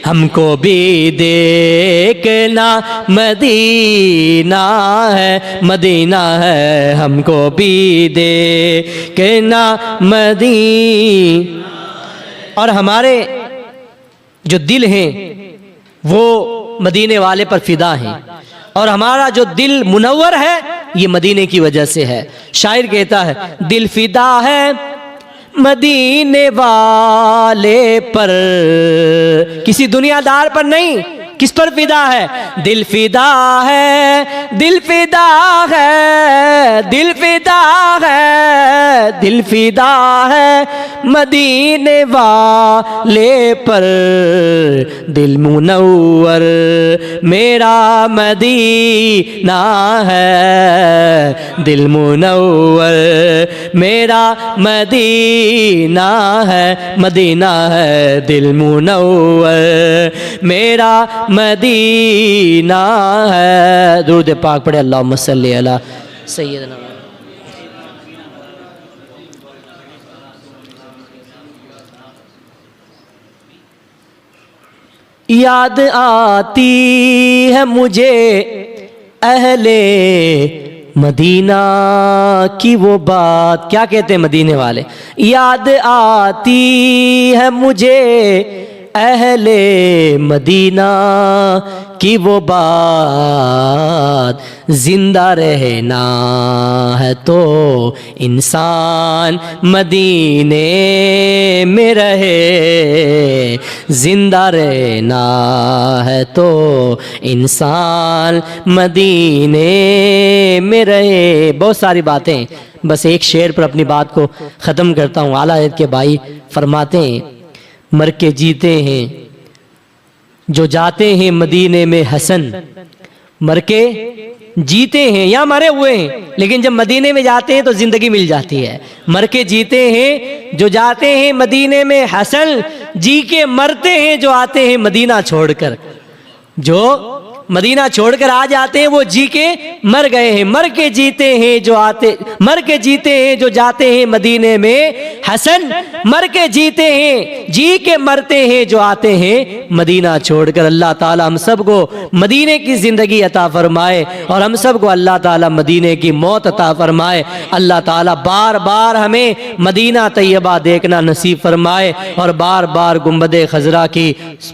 हमको भी देखना मदीना है, मदीना है, हमको भी देखना मदीना। और हमारे जो दिल हैं वो मदीने वाले पर फिदा हैं, और हमारा जो दिल मुनव्वर है ये मदीने की वजह से है। शायर कहता है, दिल फिदा है मदीने वाले पर, किसी दुनियादार पर नहीं, किस पर फिदा है? दिल फिदा है, दिल फिदा है, दिल फिदा है, दिल फिदा है मदीने वाले पर, दिल मुनव्वर मेरा मदीना है, दिल मुनव्वर मेरा मदीना है, मदीना है दिल मुनव्वर मेरा मदीना है। दुरूद पाक पढ़े, अल्लाहुम्मा सल्ली अला सय्यदना। याद आती है मुझे अहले मदीना की वो बात, क्या कहते हैं मदीने वाले, याद आती है मुझे अहले मदीना की वो बात, जिंदा रहना है तो इंसान मदीने में रहे, जिंदा रहना है तो इंसान मदीने में रहे। बहुत सारी बातें, बस एक शेर पर अपनी बात को ख़त्म करता हूँ। आला हज़रत के भाई फरमाते हैं, मर के जीते हैं जो जाते हैं मदीने में हसन, मर के जीते हैं या मरे हुए हैं, लेकिन जब मदीने में जाते हैं तो जिंदगी मिल जाती है। मर के जीते हैं जो जाते हैं मदीने में हसन, जी के मरते हैं जो आते हैं मदीना छोड़कर, जो मदीना छोड़कर आ जाते हैं वो जी के मर गए हैं। मर के जीते हैं जो आते, मर के जीते हैं जो जाते हैं मदीने में हसन, मर के जीते हैं जी के मरते हैं जो आते हैं मदीना छोड़कर। अल्लाह ताला हम सब को मदीने की ज़िंदगी अता फरमाए और हम सब को अल्लाह ताला मदीने की मौत अता फरमाए। अल्लाह ताला बार बार हमें मदीना तैयबा देखना नसीब फरमाए और बार बार गुंबद खजरा की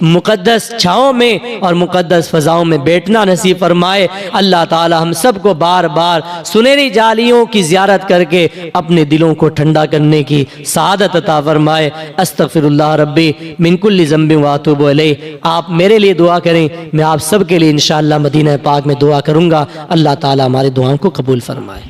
मुक़द्दस छाँव में और मुक़द्दस फ़ज़ाओं में बैठना नसीब फरमाए। अल्लाह ताला हम सब को बार बार सुनहरी जालियों की ज़ियारत करके अपने दिलों को ठंडा करने की सआदत अता फरमाए। अस्तगफिरुल्लाह रब्बी मिन कुल्लि ज़ंबिन व अतूबु इलैह। आप मेरे लिए दुआ करें, मैं आप सब के लिए इंशाअल्लाह मदीना पाक में दुआ करूँगा। अल्लाह ताला हमारी दुआओं को कबूल फरमाए।